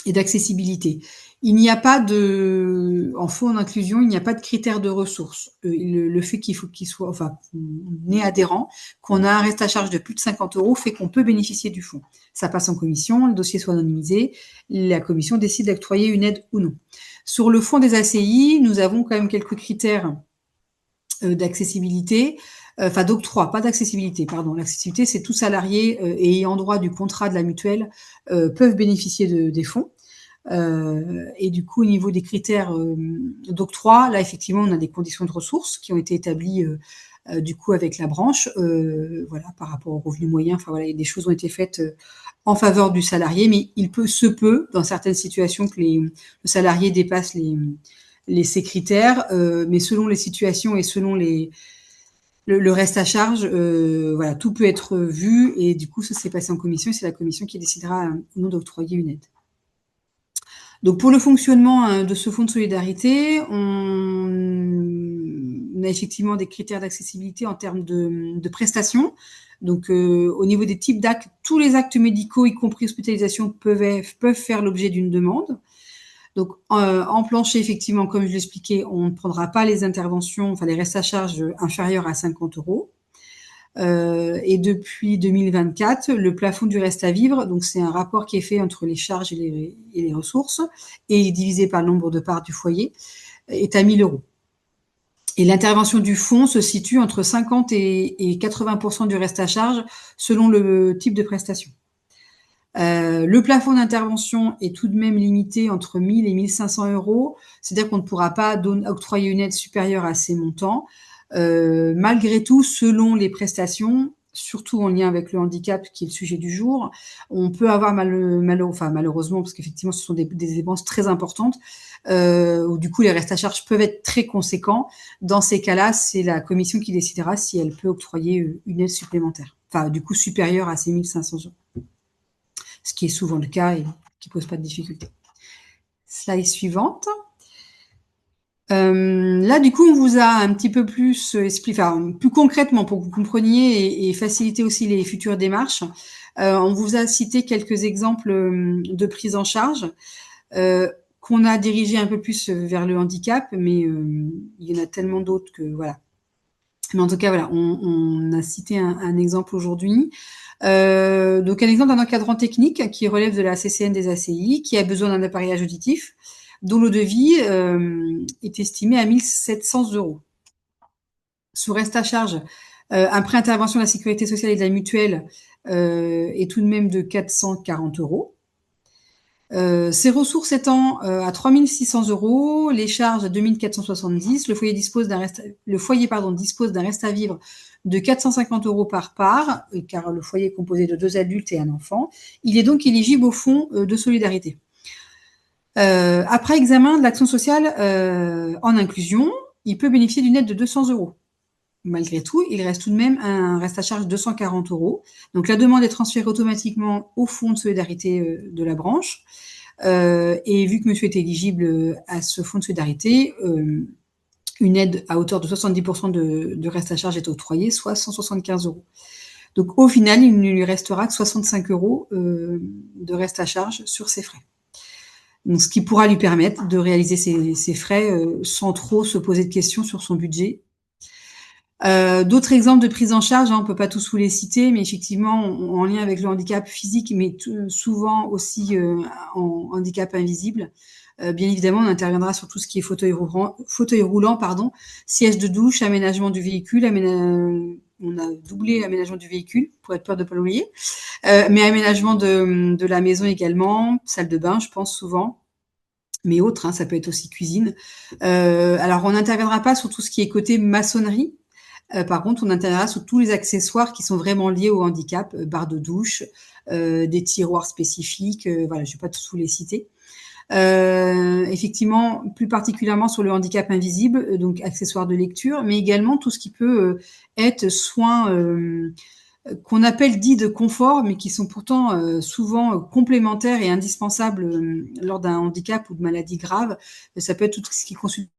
et d'accessibilité. Il n'y a pas en fonds en inclusion, il n'y a pas de critères de ressources. Le fait qu'il faut qu'on est adhérent, qu'on a un reste à charge de plus de 50 € fait qu'on peut bénéficier du fonds. Ça passe en commission, le dossier soit anonymisé, la commission décide d'octroyer une aide ou non. Sur le fonds des ACI, nous avons quand même quelques critères d'accessibilité, d'octroi, pas d'accessibilité, pardon. L'accessibilité, c'est tout salarié ayant droit du contrat de la mutuelle peuvent bénéficier des fonds. Et du coup, au niveau des critères d'octroi, là, effectivement, on a des conditions de ressources qui ont été établies du coup avec la branche, par rapport au revenu moyen. Des choses ont été faites en faveur du salarié, mais il se peut, dans certaines situations, que le salarié dépasse ces critères, mais selon les situations et selon le reste à charge, tout peut être vu, et du coup, ça s'est passé en commission, et c'est la commission qui décidera ou non d'octroyer une aide. Donc pour le fonctionnement de ce fonds de solidarité, on a effectivement des critères d'accessibilité en termes de prestations. Donc au niveau des types d'actes, tous les actes médicaux, y compris hospitalisation, peuvent faire l'objet d'une demande. Donc en plancher, effectivement, comme je l'expliquais, on ne prendra pas les interventions, enfin les restes à charge inférieurs à 50 €. Et depuis 2024, le plafond du reste à vivre, donc c'est un rapport qui est fait entre les charges et les ressources, et divisé par le nombre de parts du foyer, est à 1 000 €. Et l'intervention du fonds se situe entre 50 et 80% du reste à charge selon le type de prestation. Le plafond d'intervention est tout de même limité entre 1 000 et 1 500 €, c'est-à-dire qu'on ne pourra pas octroyer une aide supérieure à ces montants. Malgré tout, selon les prestations, surtout en lien avec le handicap, qui est le sujet du jour, on peut avoir malheureusement, parce qu'effectivement, ce sont des dépenses très importantes, où du coup, les restes à charge peuvent être très conséquents. Dans ces cas-là, c'est la commission qui décidera si elle peut octroyer une aide supplémentaire, enfin, du coup, supérieure à ces 1 500 €. Ce qui est souvent le cas et qui pose pas de difficulté. Slide suivante. Là, du coup, on vous a un petit peu plus expliqué, enfin, plus concrètement pour que vous compreniez et faciliter aussi les futures démarches. On vous a cité quelques exemples de prise en charge qu'on a dirigé un peu plus vers le handicap, mais il y en a tellement d'autres que voilà. Mais en tout cas, voilà, on a cité un exemple aujourd'hui. Donc, un exemple d'un encadrant technique qui relève de la CCN des ACI, qui a besoin d'un appareillage auditif, dont le devis est estimé à 1 700 €. Sous reste à charge, un prêt intervention de la sécurité sociale et de la mutuelle est tout de même de 440 €. Ses ressources étant à 3 600 €, les charges à 2 470, le foyer dispose d'un reste à vivre de 450 € par part, car le foyer est composé de 2 adultes et un enfant. Il est donc éligible au fonds de solidarité. Après examen de l'action sociale en inclusion, il peut bénéficier d'une aide de 200 €. Malgré tout, il reste tout de même un reste à charge de 240 €. Donc la demande est transférée automatiquement au fonds de solidarité de la branche. Et vu que monsieur est éligible à ce fonds de solidarité, une aide à hauteur de 70% de reste à charge est octroyée, soit 175 €. Donc au final, il ne lui restera que 65 € de reste à charge sur ses frais. Donc, ce qui pourra lui permettre de réaliser ses frais sans trop se poser de questions sur son budget. D'autres exemples de prise en charge, on ne peut pas tous vous les citer, mais effectivement, en lien avec le handicap physique, mais souvent aussi en handicap invisible. Bien évidemment, on interviendra sur tout ce qui est fauteuil roulant, siège de douche, aménagement du véhicule, on a doublé l'aménagement du véhicule pour être peur de ne pas l'oublier, mais aménagement de la maison également, salle de bain, je pense souvent, mais autres, ça peut être aussi cuisine. Alors, on n'interviendra pas sur tout ce qui est côté maçonnerie. Par contre, on interviendra sur tous les accessoires qui sont vraiment liés au handicap, barres de douche, des tiroirs spécifiques, voilà, je ne vais pas tous vous les citer. Effectivement, plus particulièrement sur le handicap invisible, donc accessoires de lecture, mais également tout ce qui peut être soins qu'on appelle dits de confort, mais qui sont pourtant souvent complémentaires et indispensables lors d'un handicap ou de maladie grave. Ça peut être tout ce qui est consultation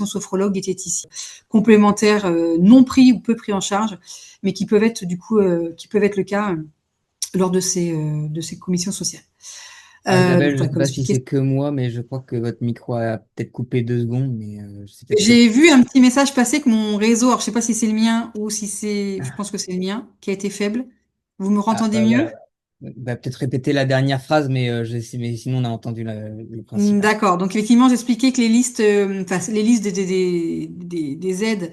sophrologue, diététicien, complémentaires non pris ou peu pris en charge, mais qui peuvent être le cas lors de ces commissions sociales. Isabelle, je ne sais pas si c'est que moi, mais je crois que votre micro a peut-être coupé 2 secondes. Mais j'ai vu un petit message passer que mon réseau, alors je ne sais pas si c'est le mien ou si c'est, je pense que c'est le mien, qui a été faible. Vous me entendez mieux? Peut-être répéter la dernière phrase, mais sinon on a entendu le principal. D'accord. Donc effectivement, j'expliquais que les listes des aides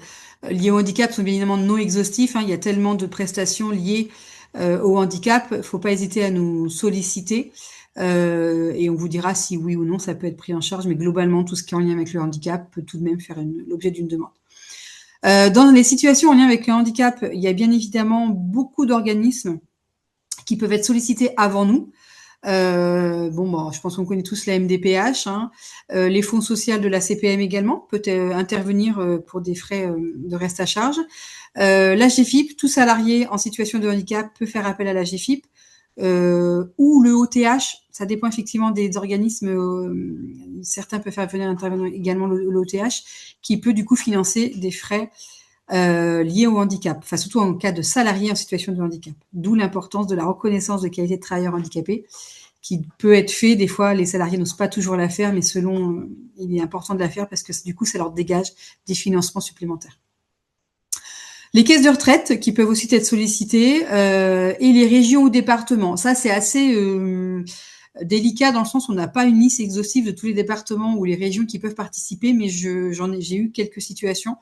liées au handicap sont bien évidemment non exhaustifs. Il y a tellement de prestations liées au handicap. Il ne faut pas hésiter à nous solliciter et on vous dira si oui ou non ça peut être pris en charge. Mais globalement, tout ce qui est en lien avec le handicap peut tout de même faire l'objet d'une demande. Dans les situations en lien avec le handicap, il y a bien évidemment beaucoup d'organismes qui peuvent être sollicités avant nous. Je pense qu'on connaît tous la MDPH, les fonds sociaux de la CPM également peut intervenir pour des frais de reste à charge. La GFIP, tout salarié en situation de handicap peut faire appel à la GFIP. ou le OTH. Ça dépend effectivement des organismes. Certains peuvent faire venir intervenir également le OTH, qui peut du coup financer des frais liés au handicap, enfin surtout en cas de salariés en situation de handicap. D'où l'importance de la reconnaissance de qualité de travailleur handicapé, qui peut être fait. Des fois, les salariés n'osent pas toujours la faire, mais il est important de la faire parce que du coup, ça leur dégage des financements supplémentaires. Les caisses de retraite qui peuvent aussi être sollicitées et les régions ou départements. Ça, c'est assez délicat dans le sens où on n'a pas une liste exhaustive de tous les départements ou les régions qui peuvent participer, mais j'ai eu quelques situations,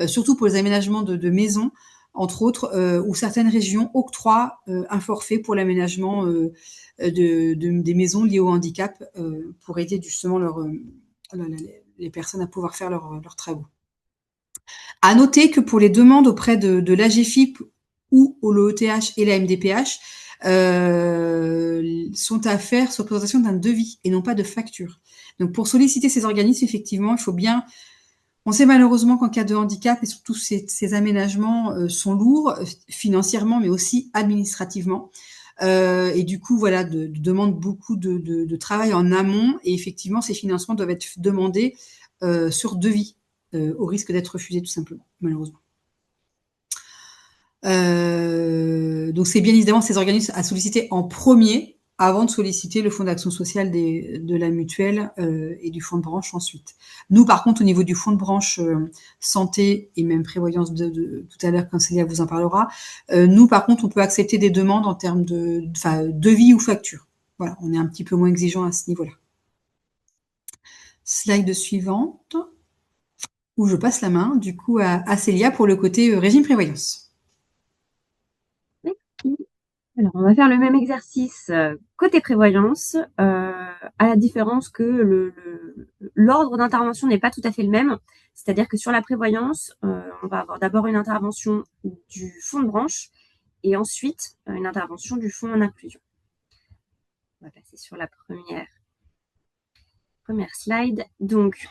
surtout pour les aménagements de maisons, entre autres, où certaines régions octroient un forfait pour l'aménagement des maisons liées au handicap pour aider justement les personnes à pouvoir faire leurs travaux. À noter que pour les demandes auprès de l'AGFIP ou au l'OETH et la MDPH, sont à faire sur présentation d'un devis et non pas de facture. Donc pour solliciter ces organismes, effectivement, il faut bien... On sait malheureusement qu'en cas de handicap, et surtout ces aménagements sont lourds financièrement, mais aussi administrativement. Et du coup, voilà, demande beaucoup de travail en amont. Et effectivement, ces financements doivent être demandés sur devis, au risque d'être refusés tout simplement, malheureusement. Donc c'est bien évidemment ces organismes à solliciter en premier avant de solliciter le fonds d'action sociale de la mutuelle et du fonds de branche ensuite. Nous, par contre, au niveau du fonds de branche santé et même prévoyance tout à l'heure, quand Célia vous en parlera, nous, par contre, on peut accepter des demandes en termes de devis ou facture. Voilà, on est un petit peu moins exigeant à ce niveau-là. Slide suivante, où je passe la main, du coup, à Célia pour le côté régime prévoyance. Alors, on va faire le même exercice côté prévoyance, à la différence que l'ordre d'intervention n'est pas tout à fait le même. C'est-à-dire que sur la prévoyance, on va avoir d'abord une intervention du fonds de branche et ensuite une intervention du fonds en inclusion. On va passer sur la première slide. Donc,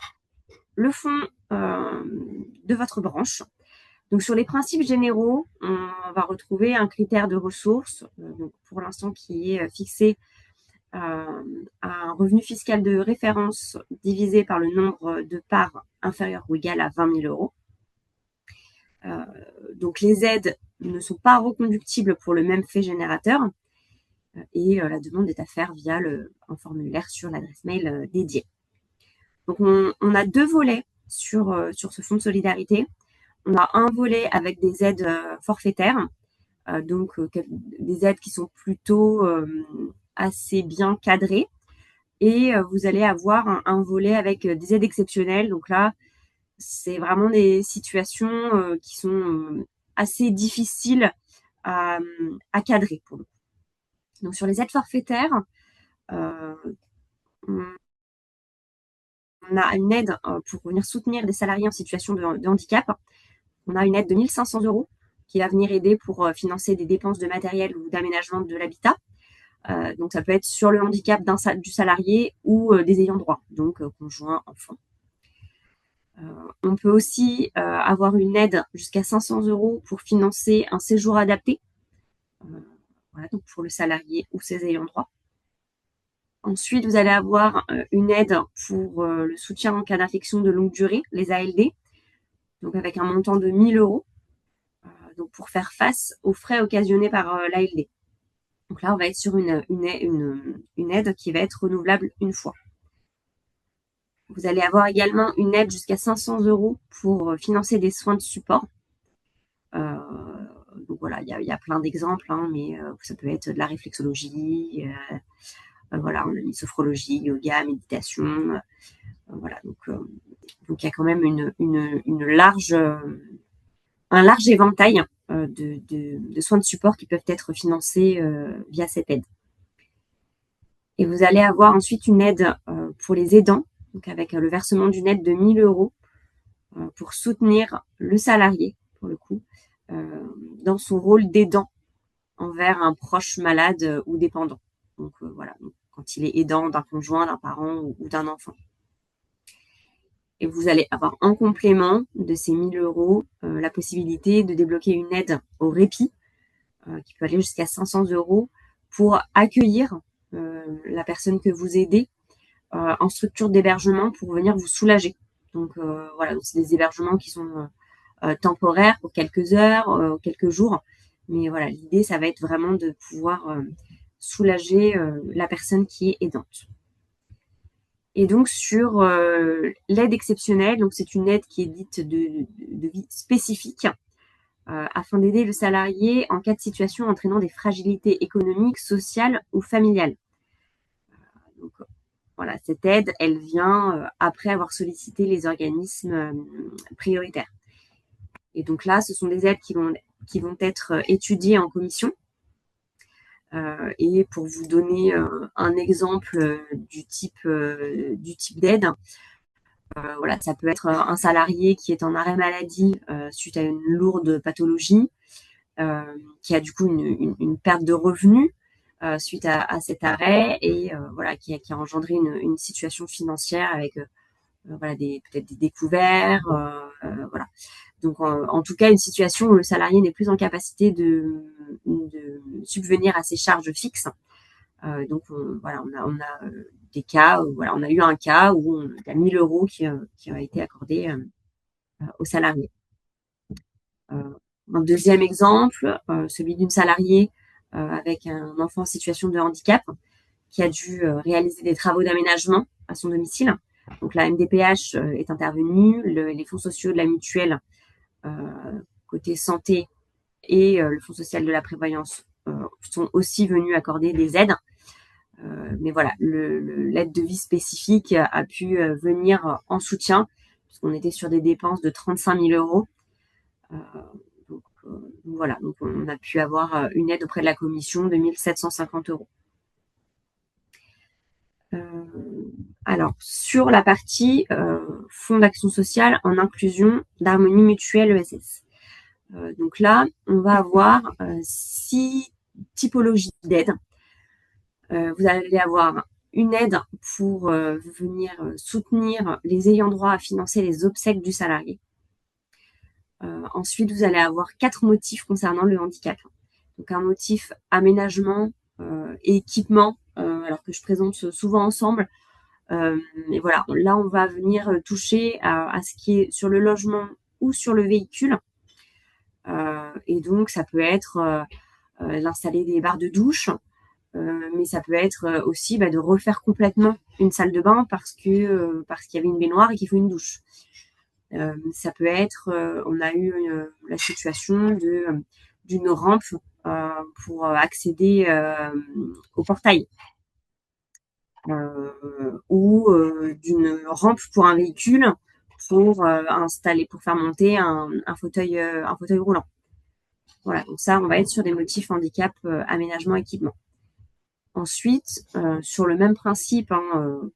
le fonds de votre branche. Donc, sur les principes généraux, on va retrouver un critère de ressources, donc pour l'instant qui est fixé à un revenu fiscal de référence divisé par le nombre de parts inférieur ou égal à 20 000 €. Donc, les aides ne sont pas reconductibles pour le même fait générateur et la demande est à faire via un formulaire sur l'adresse mail dédiée. Donc, on a deux volets sur ce fonds de solidarité. On a un volet avec des aides forfaitaires, donc des aides qui sont plutôt assez bien cadrées. Et vous allez avoir un volet avec des aides exceptionnelles. Donc là, c'est vraiment des situations qui sont assez difficiles à cadrer pour le coup. Donc sur les aides forfaitaires, on a une aide pour venir soutenir des salariés en situation de handicap. On a une aide de 1 500 € qui va venir aider pour financer des dépenses de matériel ou d'aménagement de l'habitat. Donc, ça peut être sur le handicap du salarié ou des ayants droit, donc conjoint, enfant. On peut aussi avoir une aide jusqu'à 500 € pour financer un séjour adapté, voilà, donc pour le salarié ou ses ayants droit. Ensuite, vous allez avoir une aide pour le soutien en cas d'infection de longue durée, les ALD, donc avec un montant de 1 000 €, donc pour faire face aux frais occasionnés par l'ALD. Donc là, on va être sur une aide qui va être renouvelable une fois. Vous allez avoir également une aide jusqu'à 500 € pour financer des soins de support. Donc voilà, il y a plein d'exemples, hein, mais ça peut être de la réflexologie, voilà, une sophrologie, yoga, méditation. Voilà, donc il y a quand même un large éventail de soins de support qui peuvent être financés via cette aide. Et vous allez avoir ensuite une aide pour les aidants, donc avec le versement d'une aide de 1 000 € pour soutenir le salarié, pour le coup, dans son rôle d'aidant envers un proche malade ou dépendant. Donc voilà, donc, quand il est aidant d'un conjoint, d'un parent ou d'un enfant. Et vous allez avoir en complément de ces 1 000 € la possibilité de débloquer une aide au répit qui peut aller jusqu'à 500 € pour accueillir la personne que vous aidez en structure d'hébergement pour venir vous soulager. Donc voilà, donc c'est des hébergements qui sont temporaires pour quelques heures, quelques jours. Mais voilà, l'idée, ça va être vraiment de pouvoir soulager la personne qui est aidante. Et donc sur l'aide exceptionnelle, donc c'est une aide qui est dite de vie spécifique afin d'aider le salarié en cas de situation entraînant des fragilités économiques, sociales ou familiales. Donc voilà, cette aide, elle vient après avoir sollicité les organismes prioritaires. Et donc là, ce sont des aides qui vont être étudiées en commission. Et pour vous donner un exemple du type d'aide, voilà, ça peut être un salarié qui est en arrêt maladie suite à une lourde pathologie, qui a du coup une perte de revenus suite à cet arrêt et voilà, qui a engendré une situation financière avec voilà, peut-être des découverts, voilà. Donc, en tout cas, une situation où le salarié n'est plus en capacité de subvenir à ses charges fixes. Donc, voilà, on a des cas, voilà, on a eu un cas où il y a 1 000 € qui a été accordé au salarié. Un deuxième exemple, celui d'une salariée avec un enfant en situation de handicap qui a dû réaliser des travaux d'aménagement à son domicile. Donc, la MDPH est intervenue, les fonds sociaux de la mutuelle côté santé et le Fonds social de la prévoyance sont aussi venus accorder des aides. Mais voilà, l'aide de vie spécifique a pu venir en soutien, puisqu'on était sur des dépenses de 35 000 €. Donc voilà, donc on a pu avoir une aide auprès de la commission de 1 750 €. Alors, sur la partie fonds d'action sociale en inclusion d'Harmonie Mutuelle ESS. Donc là, on va avoir 6 typologies d'aides. Vous allez avoir une aide pour venir soutenir les ayants droit à financer les obsèques du salarié. Ensuite, vous allez avoir 4 motifs concernant le handicap. Donc un motif aménagement et équipement, alors que je présente souvent ensemble. Et voilà, là, on va venir toucher à ce qui est sur le logement ou sur le véhicule. Et donc, ça peut être d'installer des barres de douche, mais ça peut être aussi de refaire complètement une salle de bain parce qu'il y avait une baignoire et qu'il faut une douche. Ça peut être, on a eu la situation d'une rampe pour accéder au portail. Ou d'une rampe pour un véhicule pour faire monter un fauteuil roulant. Voilà, donc ça, on va être sur des motifs handicap, aménagement, équipement. Ensuite, sur le même principe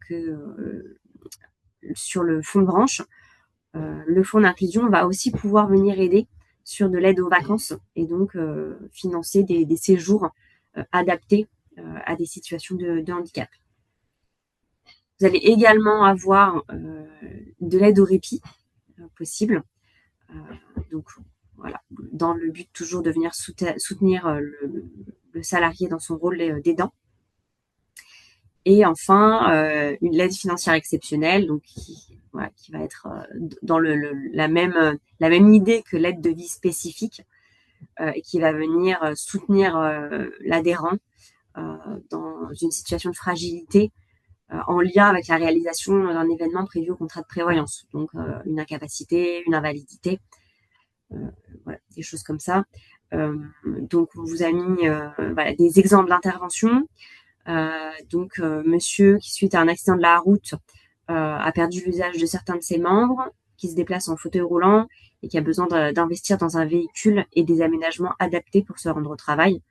que sur le fonds de branche, le fonds d'inclusion va aussi pouvoir venir aider sur de l'aide aux vacances et donc financer des séjours adaptés à des situations de handicap. Vous allez également avoir de l'aide au répit possible. Donc voilà, dans le but toujours de venir soutenir le salarié dans son rôle d'aidant. Et enfin, une aide financière exceptionnelle, donc qui va être dans la même idée que l'aide de vie spécifique et qui va venir soutenir l'adhérent dans une situation de fragilité en lien avec la réalisation d'un événement prévu au contrat de prévoyance, donc une incapacité, une invalidité, voilà, des choses comme ça. Donc on vous a mis des exemples d'intervention. Donc monsieur qui suite à un accident de la route a perdu l'usage de certains de ses membres, qui se déplace en fauteuil roulant et qui a besoin d'investir dans un véhicule et des aménagements adaptés pour se rendre au travail.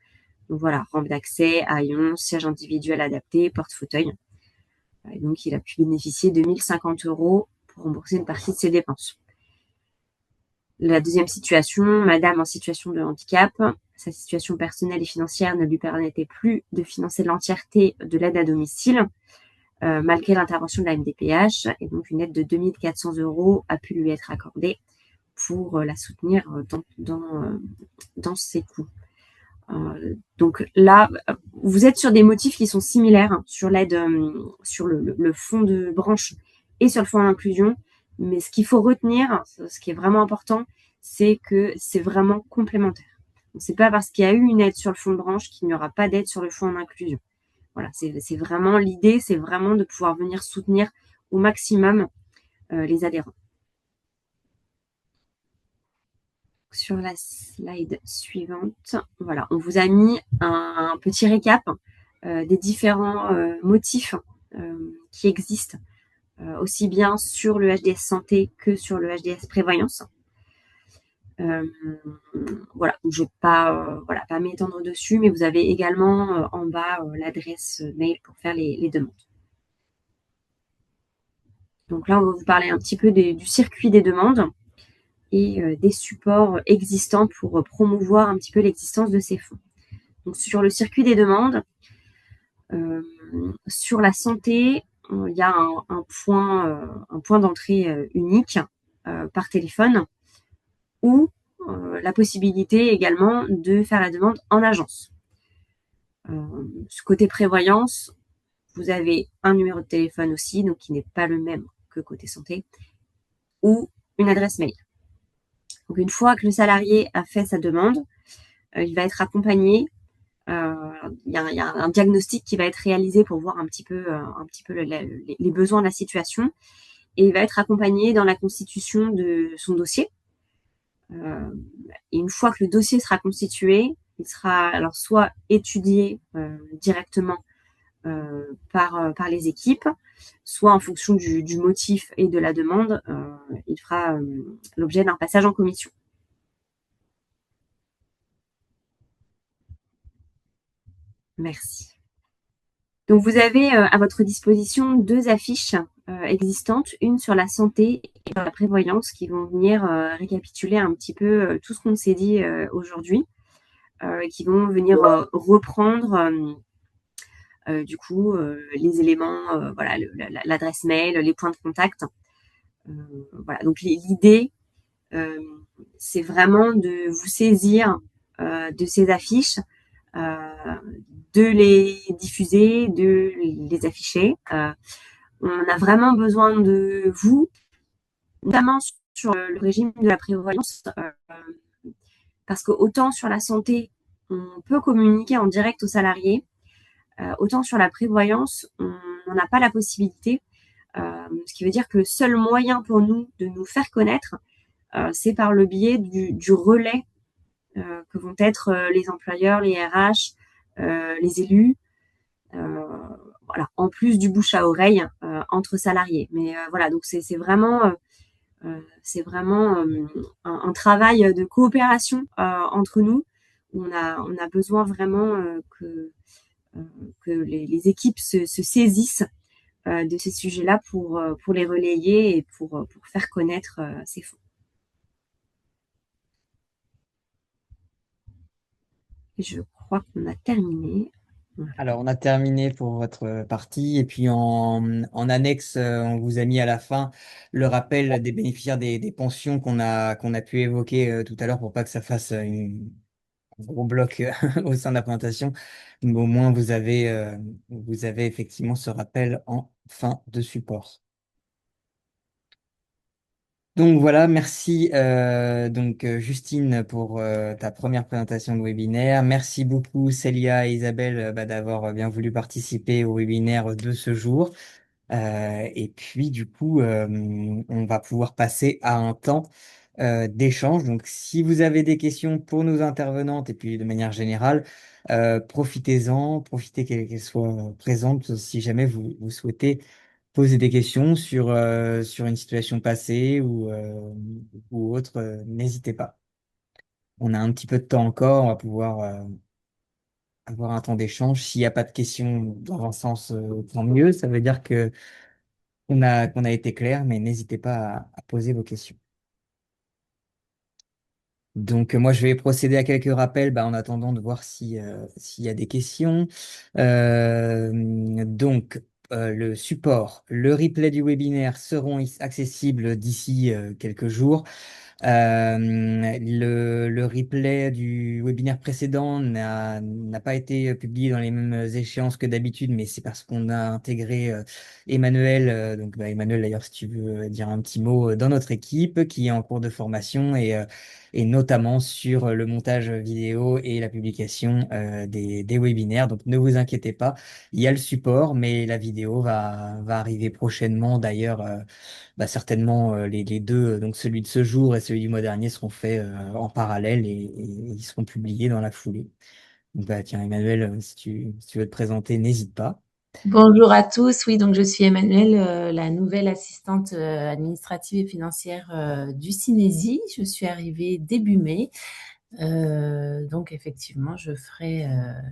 Donc voilà, rampe d'accès, haillons, siège individuel adapté, porte-fauteuil. Et donc, il a pu bénéficier de 1 050 € pour rembourser une partie de ses dépenses. La deuxième situation, madame en situation de handicap, sa situation personnelle et financière ne lui permettait plus de financer l'entièreté de l'aide à domicile, malgré l'intervention de la MDPH, et donc une aide de 2 400 € a pu lui être accordée pour la soutenir dans ses coûts. Donc là, vous êtes sur des motifs qui sont similaires sur l'aide, sur le fonds de branche et sur le fonds d'inclusion. Mais ce qu'il faut retenir, ce qui est vraiment important, c'est que c'est vraiment complémentaire. C'est pas parce qu'il y a eu une aide sur le fonds de branche qu'il n'y aura pas d'aide sur le fonds d'inclusion. Voilà, c'est vraiment l'idée, c'est vraiment de pouvoir venir soutenir au maximum les adhérents. Sur la slide suivante, voilà, on vous a mis un petit récap des différents motifs qui existent, aussi bien sur le HDS santé que sur le HDS prévoyance. Voilà, je ne vais pas m'étendre dessus, mais vous avez également en bas l'adresse mail pour faire les demandes. Donc là, on va vous parler un petit peu du circuit des demandes et des supports existants pour promouvoir un petit peu l'existence de ces fonds. Donc sur le circuit des demandes, sur la santé, il y a un point d'entrée unique par téléphone ou la possibilité également de faire la demande en agence. Côté prévoyance, vous avez un numéro de téléphone aussi, donc qui n'est pas le même que côté santé, ou une adresse mail. Donc une fois que le salarié a fait sa demande, il va être accompagné. Il y a un diagnostic qui va être réalisé pour voir un petit peu les besoins de la situation, et il va être accompagné dans la constitution de son dossier. Et une fois que le dossier sera constitué, il sera alors soit étudié directement par les équipes, soit en fonction du motif et de la demande, il fera l'objet d'un passage en commission. Merci. Donc vous avez à votre disposition 2 affiches existantes, une sur la santé et sur la prévoyance, qui vont venir récapituler un petit peu tout ce qu'on s'est dit aujourd'hui, qui vont venir reprendre du coup les éléments, voilà, l'adresse mail, les points de contact. Voilà, donc l'idée, c'est vraiment de vous saisir de ces affiches, de les diffuser, de les afficher. On a vraiment besoin de vous, notamment sur le régime de la prévoyance, parce que autant sur la santé, on peut communiquer en direct aux salariés, autant sur la prévoyance, on n'a pas la possibilité. Ce qui veut dire que le seul moyen pour nous de nous faire connaître, c'est par le biais du relais que vont être les employeurs, les RH, les élus, voilà, en plus du bouche à oreille entre salariés. Mais voilà, donc c'est vraiment un travail de coopération entre nous. On a besoin vraiment que les équipes se saisissent de ces sujets-là pour les relayer et pour faire connaître ces fonds. Et je crois qu'on a terminé. Alors, on a terminé pour votre partie. Et puis, en annexe, on vous a mis à la fin le rappel des bénéficiaires des pensions qu'on a pu évoquer tout à l'heure pour pas que ça fasse un gros bloc au sein de la présentation. Mais au moins, vous avez effectivement ce rappel en fin de support. Donc voilà, merci Justine pour ta première présentation de webinaire. Merci beaucoup Célia et Isabelle d'avoir bien voulu participer au webinaire de ce jour. Et puis du coup, on va pouvoir passer à un temps d'échange. Donc si vous avez des questions pour nos intervenantes et puis de manière générale, profitez-en, profitez qu'elles soient présentes si jamais vous souhaitez poser des questions sur une situation passée ou autre, n'hésitez pas. On a un petit peu de temps encore, on va pouvoir avoir un temps d'échange. S'il n'y a pas de questions dans un sens, tant mieux. Ça veut dire que qu'on a été clair, mais n'hésitez pas à poser vos questions. Donc, moi, je vais procéder à quelques rappels en attendant de voir s'il y a des questions. Donc, le support, le replay du webinaire seront accessibles d'ici quelques jours. Le replay du webinaire précédent n'a pas été publié dans les mêmes échéances que d'habitude, mais c'est parce qu'on a intégré Emmanuel, donc bah, Emmanuel d'ailleurs si tu veux dire un petit mot dans notre équipe qui est en cours de formation et notamment sur le montage vidéo et la publication des webinaires. Donc ne vous inquiétez pas, il y a le support, mais la vidéo va arriver prochainement d'ailleurs. Bah, certainement les deux, donc celui de ce jour et celui du mois dernier seront faits en parallèle et ils seront publiés dans la foulée. Donc, bah, tiens, Emmanuel, si tu veux te présenter, n'hésite pas. Bonjour à tous. Oui, donc je suis Emmanuelle, la nouvelle assistante administrative et financière du Cinési. Je suis arrivée début mai. Donc effectivement, je ferai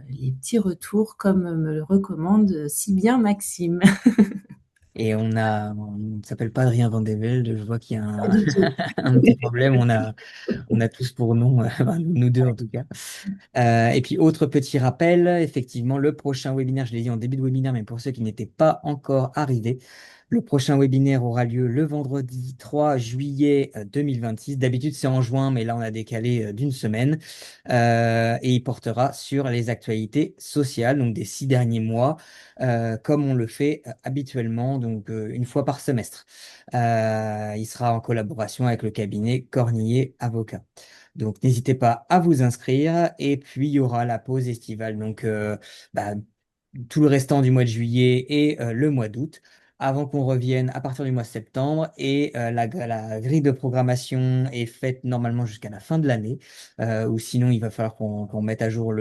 les petits retours comme me le recommande si bien Maxime. Et on ne s'appelle pas Adrien Van de Velde, je vois qu'il y a Pas du tout. un petit problème. On a tous pour nom, enfin, nous deux en tout cas. Et puis, autre petit rappel, effectivement, le prochain webinaire, je l'ai dit en début de webinaire, mais pour ceux qui n'étaient pas encore arrivés, le prochain webinaire aura lieu le vendredi 3 juillet 2026. D'habitude, c'est en juin, mais là, on a décalé d'une semaine. Et il portera sur les actualités sociales, donc des 6 derniers mois, comme on le fait habituellement, donc une fois par semestre. Il sera en collaboration avec le cabinet Cornillet Avocat. Donc, n'hésitez pas à vous inscrire. Et puis, il y aura la pause estivale. Donc, bah, tout le restant du mois de juillet et le mois d'août, avant qu'on revienne à partir du mois de septembre. Et la grille de programmation est faite normalement jusqu'à la fin de l'année, ou sinon il va falloir qu'on mette à jour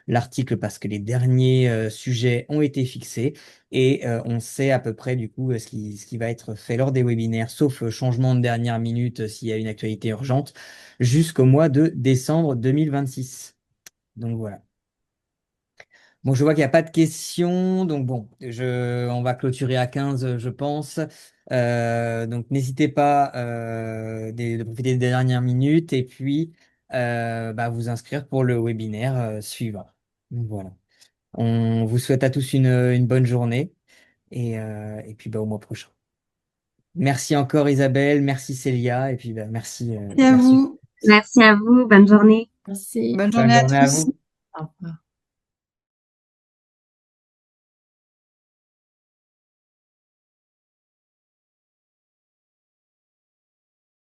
l'article parce que les derniers sujets ont été fixés. Et on sait à peu près du coup ce qui va être fait lors des webinaires, sauf changement de dernière minute s'il y a une actualité urgente, jusqu'au mois de décembre 2026. Donc voilà. Bon, je vois qu'il n'y a pas de questions, donc bon, on va clôturer à 15, je pense. Donc n'hésitez pas de profiter des dernières minutes et puis bah, vous inscrire pour le webinaire suivant. Donc, voilà. On vous souhaite à tous une bonne journée et puis bah, au mois prochain. Merci encore Isabelle, merci Célia et puis bah, merci. Et à Merci. vous. Merci à vous. Bonne journée. Merci. Bonne Bonne journée à journée à tous. vous. Au revoir.